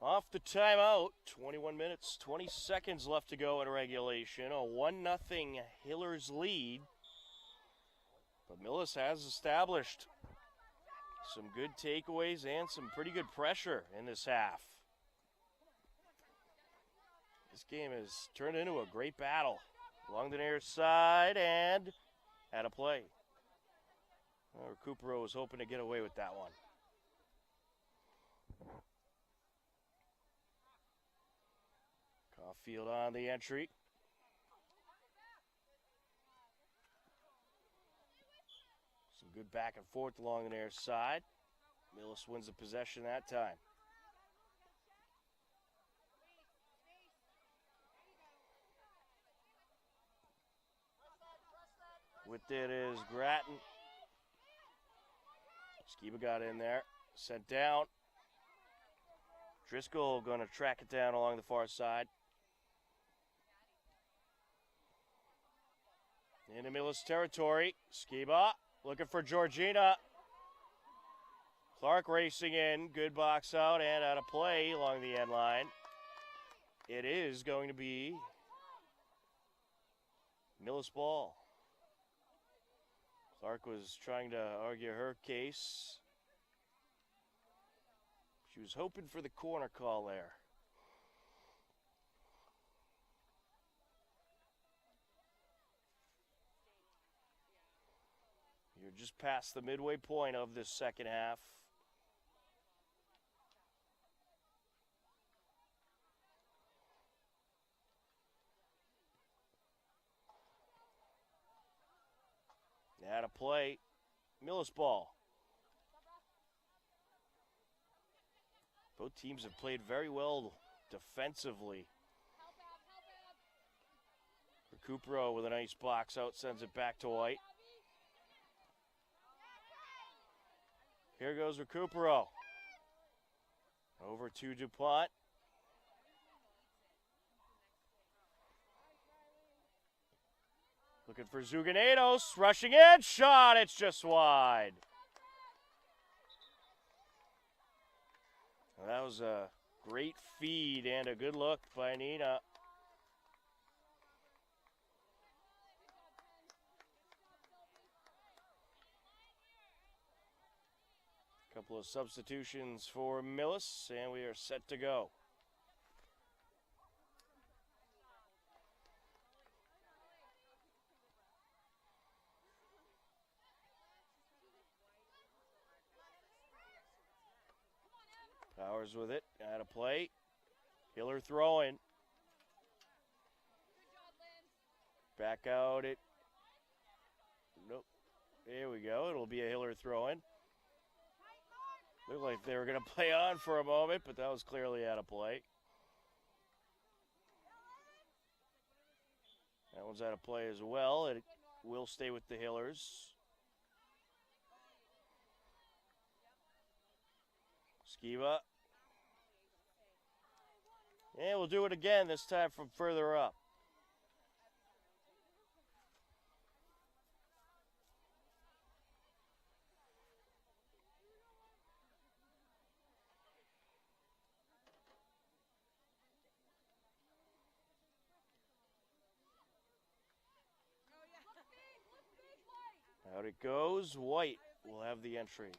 Off the timeout, 21 minutes, 20 seconds left to go in regulation. A 1-0 Hillers lead. But Millis has established some good takeaways and some pretty good pressure in this half. This game has turned into a great battle. Along the near side and had a play. Recupero was hoping to get away with that one. Caulfield on the entry. Some good back and forth along the near side. Millis wins the possession that time. With it is Grattan. Skiba got in there, sent down. Driscoll going to track it down along the far side. Into Millis territory. Skiba looking for Georgina. Clark racing in. Good box out and out of play along the end line. It is going to be Millis ball. Clark was trying to argue her case. She was hoping for the corner call there. You're just past the midway point of this second half. Out of play, Millis ball. Both teams have played very well defensively. Recupero with a nice box out, sends it back to White. Here goes Recupero. Over to DuPont. Looking for Zuganetos, rushing in, shot, it's just wide. Well, that was a great feed and a good look by Nina. Couple of substitutions for Millis, and we are set to go. Powers with it, out of play. Hiller throwing. Back out it. Nope. There we go. It'll be a Hiller throwing. Looked like they were going to play on for a moment, but that was clearly out of play. That one's out of play as well. It will stay with the Hillers. Skiba. And we'll do it again, this time from further up. Out it goes. White will have the entry.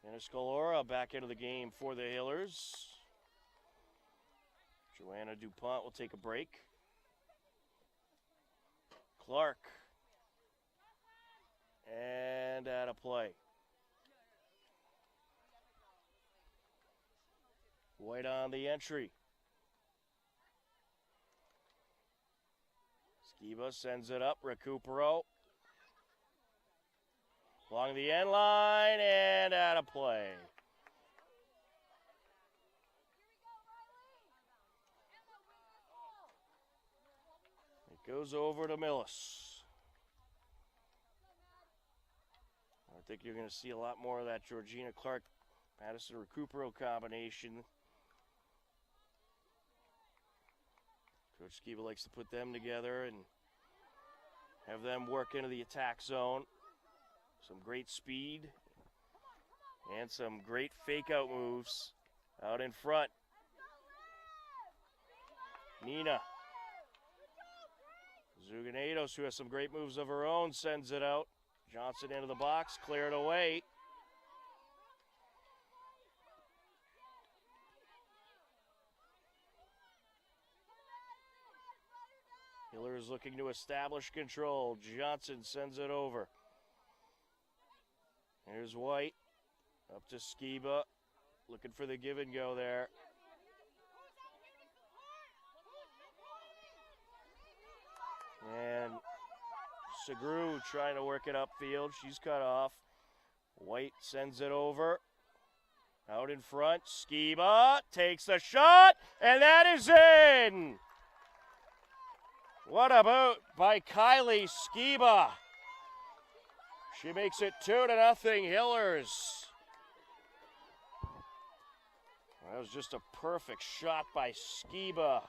And Escalora back into the game for the Hillers. Joanna DuPont will take a break. Clark. And out of play. White on the entry. Skiba sends it up. Recupero. Along the end line and out of play. It goes over to Millis. I think you're going to see a lot more of that Georgina Clark, Madison Recupero combination. Coach Skiba likes to put them together and have them work into the attack zone. Some great speed And some great fake-out moves out in front. Nina. Zuganetos, who has some great moves of her own, sends it out. Johnson into the box, cleared away. Hiller is looking to establish control. Johnson sends it over. Here's White. Up to Skiba. Looking for the give and go there. And Segru trying to work it upfield. She's cut off. White sends it over. Out in front. Skiba takes the shot. And that is in. What about by Kylie Skiba? She makes it 2-0 Hillers. That was just a perfect shot by Skiba.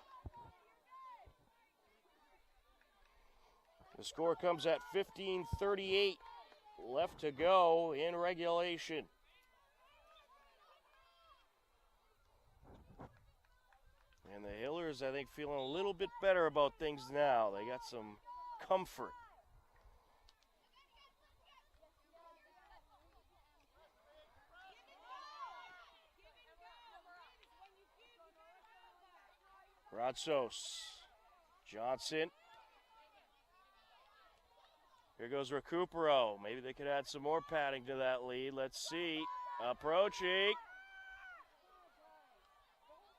The score comes at 15:38 left to go in regulation. And the Hillers, I think, feeling a little bit better about things now. They got some comfort. Ratsos. Johnson. Here goes Recupero. Maybe they could add some more padding to that lead. Let's see. Approaching.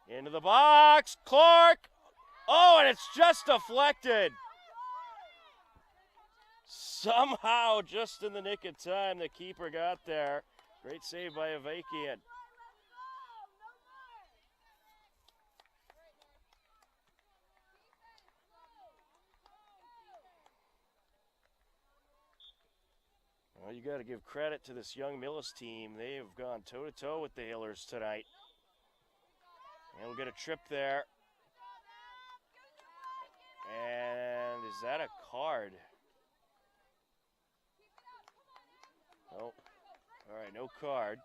Into the box. Clark. Oh, and it's just deflected. Somehow, just in the nick of time, the keeper got there. Great save by Avakian. Well, you got to give credit to this young Millis team. They have gone toe-to-toe with the Hillers tonight. And we'll get a trip there. And is that a card? Nope. All right, no card.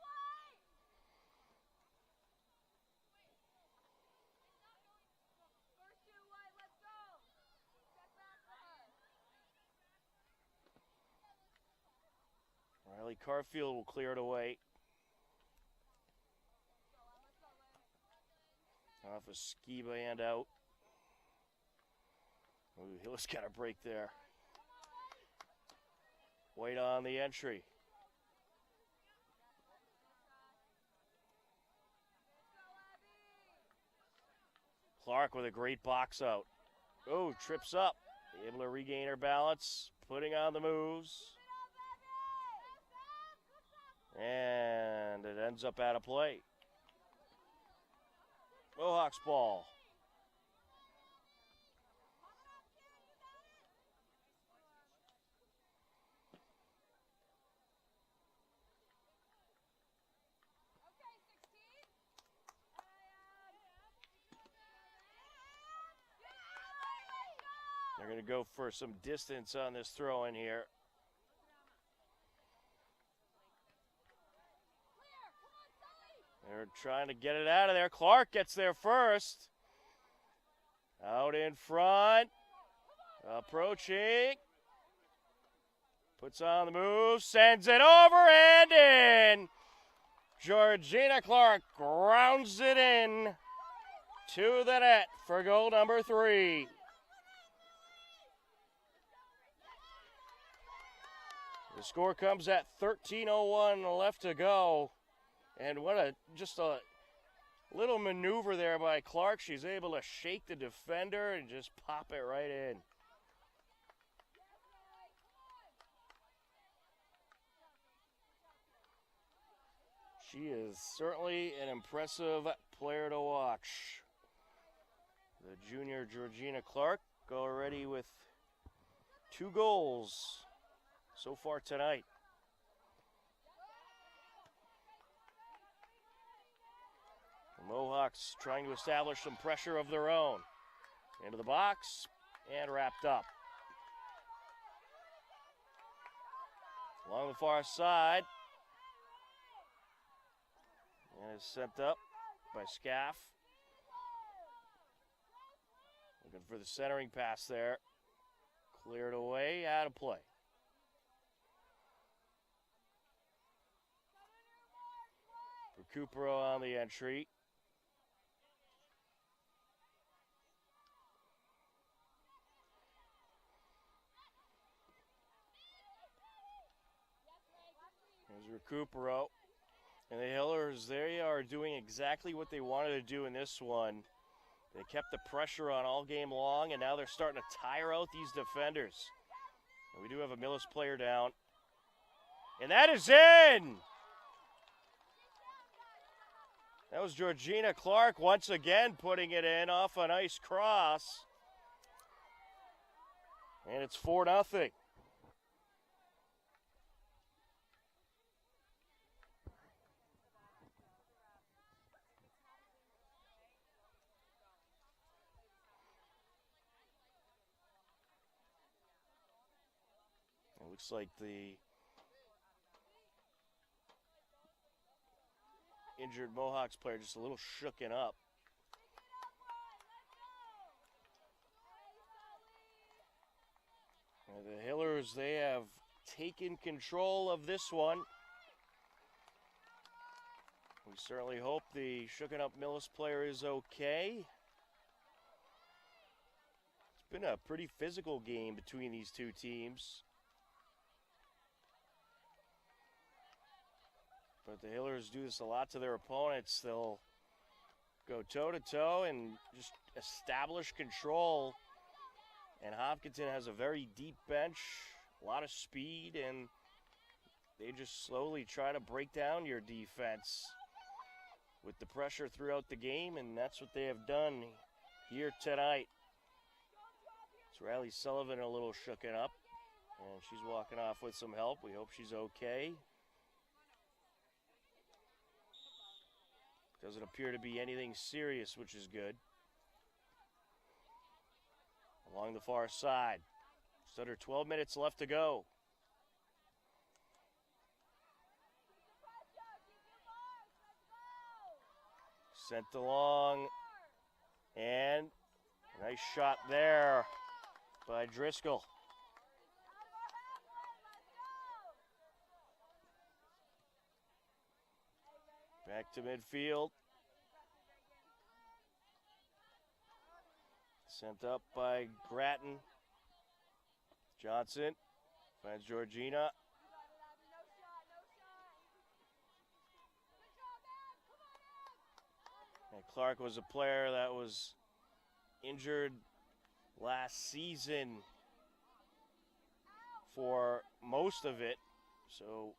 Riley Carfield will clear it away. Off a Skiba and out. Ooh, Hillis got a break there. White on the entry. Clark with a great box out. Oh, trips up. Able to regain her balance. Putting on the moves. And it ends up out of play. Mohawks ball. They're going to go for some distance on this throw in here. They're trying to get it out of there. Clark gets there first. Out in front. Approaching. Puts on the move. Sends it over and in. Georgina Clark grounds it in to the net for goal number 3. The score comes at 13:01 left to go. And what just a little maneuver there by Clark. She's able to shake the defender and just pop it right in. She is certainly an impressive player to watch. The junior Georgina Clark already with 2 goals so far tonight. The Mohawks trying to establish some pressure of their own. Into the box and wrapped up. Along the far side. And it's sent up by Scaff. Looking for the centering pass there. Cleared away, out of play. Recupero on the entry. There's Recupero. And the Hillers, they are doing exactly what they wanted to do in this one. They kept the pressure on all game long, and now they're starting to tire out these defenders. And we do have a Millis player down. And that is in! That was Georgina Clark once again putting it in off a nice cross. And it's 4-0. It looks like the injured Mohawks player just a little shooken up. And the Hillers, they have taken control of this one. We certainly hope the shooken up Millis player is okay. It's been a pretty physical game between these two teams. But the Hillers do this a lot to their opponents. They'll go toe-to-toe and just establish control. And Hopkinton has a very deep bench, a lot of speed, and they just slowly try to break down your defense with the pressure throughout the game, and that's what they have done here tonight. It's Riley Sullivan a little shooken up, and she's walking off with some help. We hope she's okay. Doesn't appear to be anything serious, which is good. Along the far side. Just under 12 minutes left to go. Sent along. And a nice shot there by Driscoll. Back to midfield. Sent up by Grattan. Johnson finds Georgina. And Clark was a player that was injured last season for most of it. So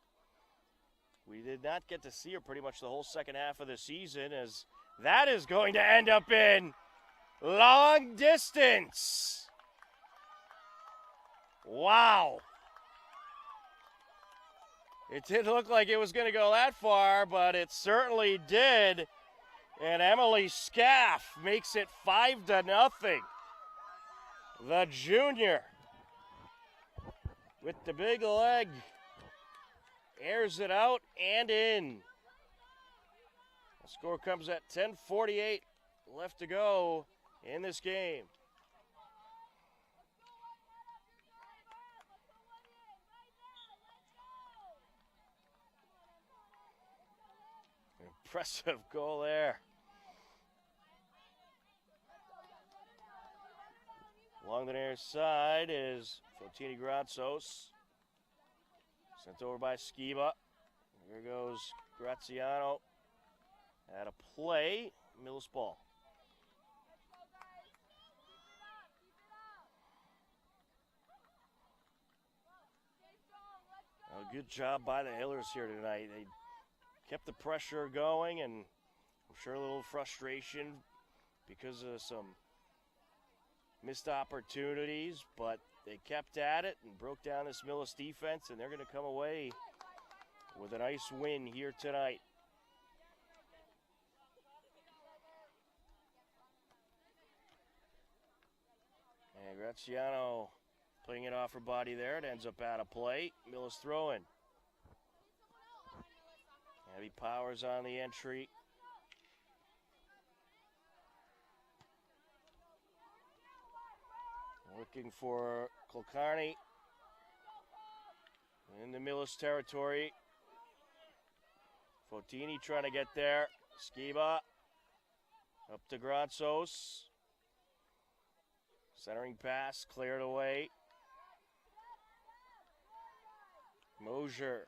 we did not get to see her pretty much the whole second half of the season, as that is going to end up in long distance. Wow. It didn't look like it was going to go that far, but it certainly did. And Emily Scaff makes it 5-0. The junior with the big leg airs it out and in. The score comes at 10:48 left to go in this game. Impressive goal there. Along the near side is Fotini Grazos. Sent over by Skiba. Here goes Graziano. At a play, Millis ball. A good job by the Hillers here tonight. They kept the pressure going, and I'm sure a little frustration because of some missed opportunities, but they kept at it and broke down this Millis defense, and they're going to come away with a nice win here tonight. And Graziano putting it off her body there. It ends up out of play. Millis throwing. Heavy Powers on the entry. Looking for Kulkarni in the Millis territory. Fotini trying to get there. Skiba up to Granzos. Centering pass cleared away. Mosier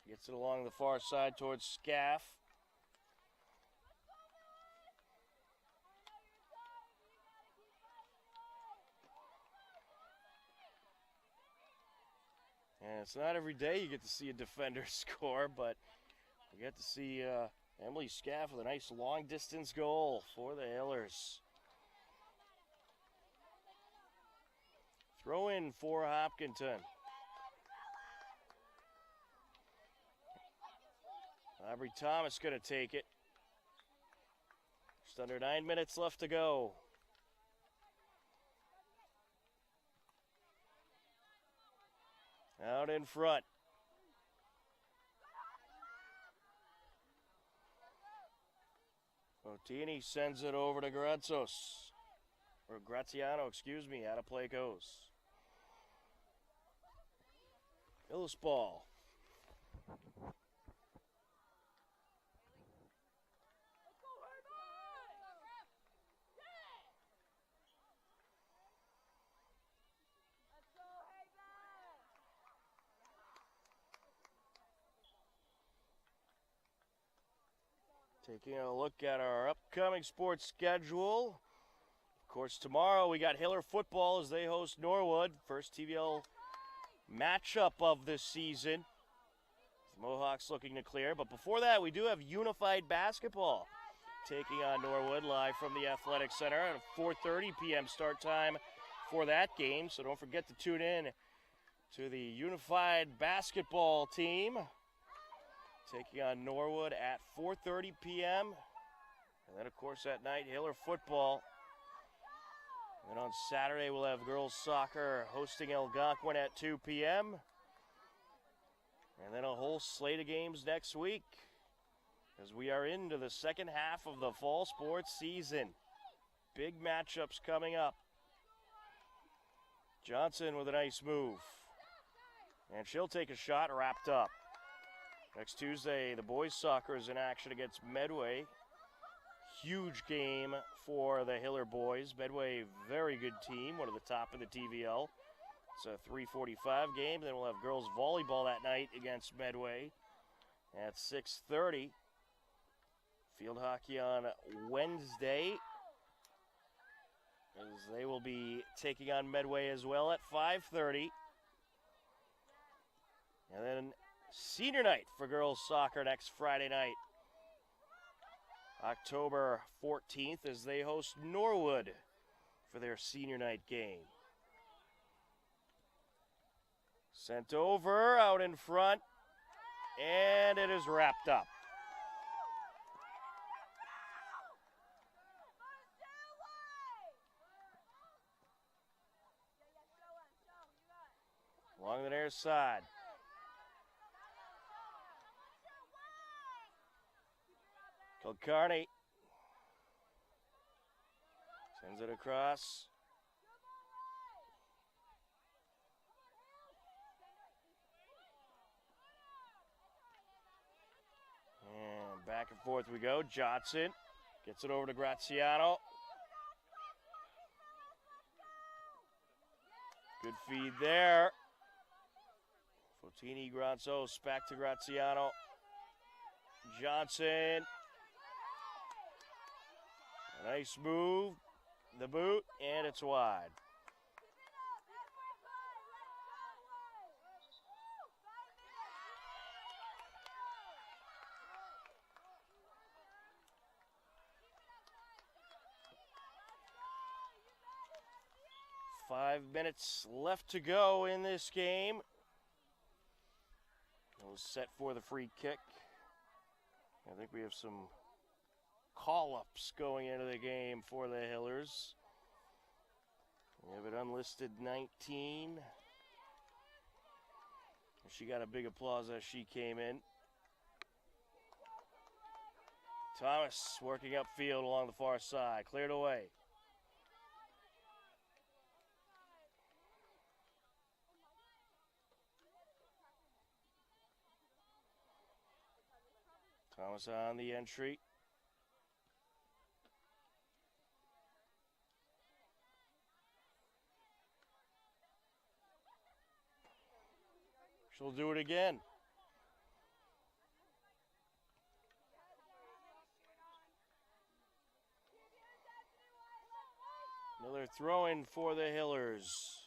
gets it along the far side towards Scaff. And it's not every day you get to see a defender score, but we get to see Emily Scaff with a nice long-distance goal for the Hillers. Throw in for Hopkinton. Aubrey Thomas going to take it. Just under 9 minutes left to go. Out in front. Fotini sends it over to Grazos. Or Graziano, excuse me, out of play goes. Millis ball. Taking a look at our upcoming sports schedule. Of course, tomorrow we got Hiller football as they host Norwood. First TVL matchup of this season. The Mohawks looking to clear. But before that, we do have Unified Basketball taking on Norwood live from the Athletic Center at a 4:30 p.m. start time for that game. So don't forget to tune in to the Unified Basketball team taking on Norwood at 4:30 p.m. And then, of course, at night, Hiller football. And then on Saturday, we'll have girls soccer hosting Algonquin at 2 p.m. And then a whole slate of games next week as we are into the second half of the fall sports season. Big matchups coming up. Johnson with a nice move. And she'll take a shot, wrapped up. Next Tuesday, the boys soccer is in action against Medway. Huge game for the Hiller boys. Medway, very good team, one of the top in the TVL. It's a 3:45 game. Then we'll have girls volleyball that night against Medway at 6:30. Field hockey on Wednesday, as they will be taking on Medway as well at 5:30. And then senior night for girls soccer next Friday night, October 14th, as they host Norwood for their senior night game. Sent over, out in front, and it is wrapped up. Along the near side. Kulkarni sends it across. And back and forth we go. Johnson gets it over to Graziano. Good feed there. Fotini, Granzos, back to Graziano. Johnson. Nice move, the boot, and it's wide. Five minutes left to go in this game. It was set for the free kick. I think we have some call-ups going into the game for the Hillers. We have an unlisted 19. She got a big applause as she came in. Thomas working upfield along the far side. Cleared away. Thomas on the entry. She'll do it again. Another throw-in for the Hillers.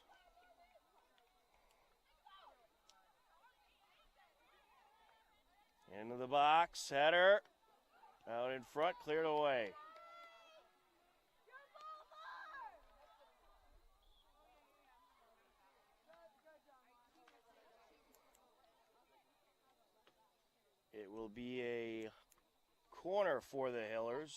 Into the box, header. Out in front, cleared away. It will be a corner for the Hillers.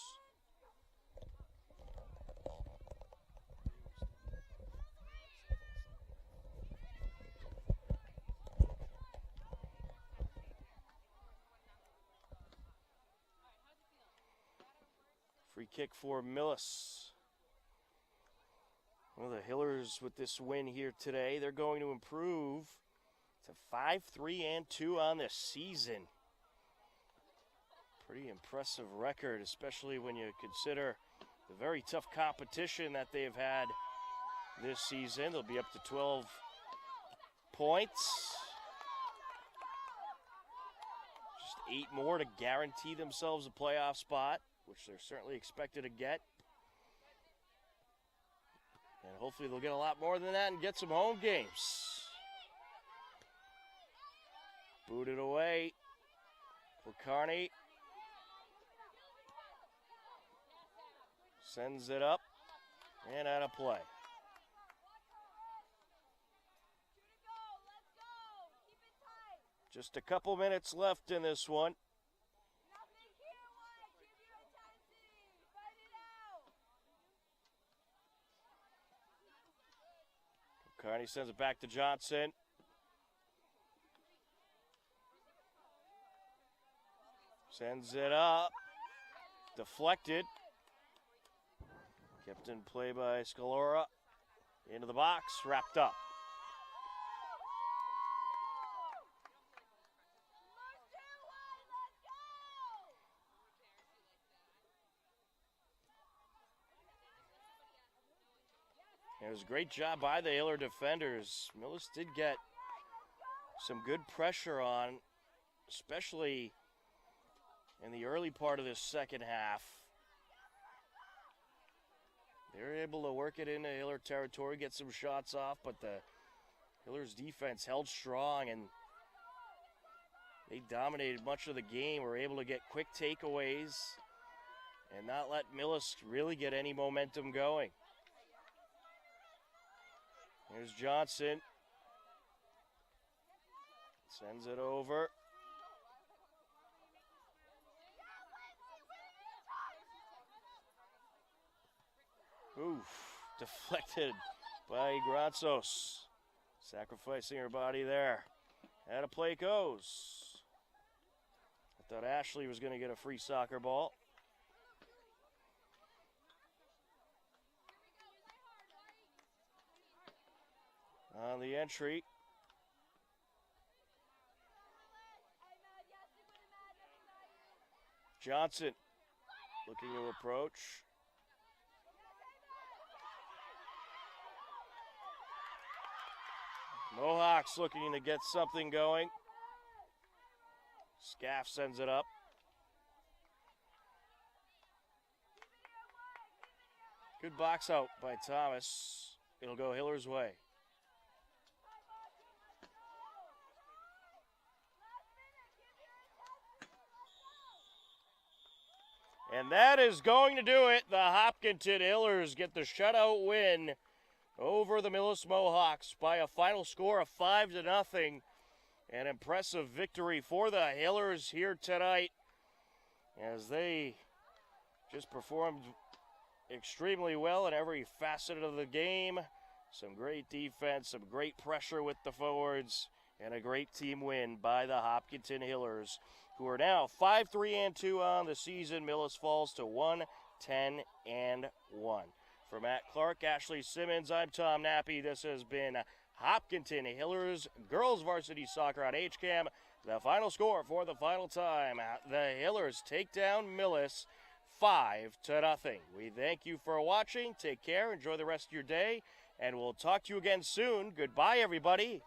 Free kick for Millis. Well, the Hillers with this win here today, they're going to improve to 5-3-2 on the season. Pretty impressive record, especially when you consider the very tough competition that they've had this season. They'll be up to 12 points. Just 8 more to guarantee themselves a playoff spot, which they're certainly expected to get. And hopefully they'll get a lot more than that and get some home games. Booted away for Carney. Sends it up and out of play. Just a couple minutes left in this one. Carney sends it back to Johnson. Sends it up. Deflected. Kept in play by Scalora. Into the box, wrapped up. It was a great job by the Hiller defenders. Millis did get some good pressure on, especially in the early part of this second half. They were able to work it into Hiller territory, get some shots off, but the Hillers defense held strong and they dominated much of the game. Were able to get quick takeaways and not let Millis really get any momentum going. Here's Johnson. Sends it over. Oof, deflected by Granzos. Sacrificing her body there. Out of play goes. I thought Ashley was going to get a free soccer ball. On the entry. Johnson looking to approach. Mohawks looking to get something going. Scaff sends it up. Good box out by Thomas. It'll go Hiller's way. And that is going to do it. The Hopkinton Hillers get the shutout win over the Millis Mohawks by a final score of 5-0. An impressive victory for the Hillers here tonight as they just performed extremely well in every facet of the game. Some great defense, some great pressure with the forwards, and a great team win by the Hopkinton Hillers. who are now 5-3-2 on the season. Millis falls to 1-10-1. For Matt Clark, Ashley Simmons, I'm Tom Nappy. This has been Hopkinton Hillers Girls Varsity Soccer on HCAM. The final score for the final time, the Hillers take down Millis 5-0. We thank you for watching. Take care. Enjoy the rest of your day. And we'll talk to you again soon. Goodbye, everybody.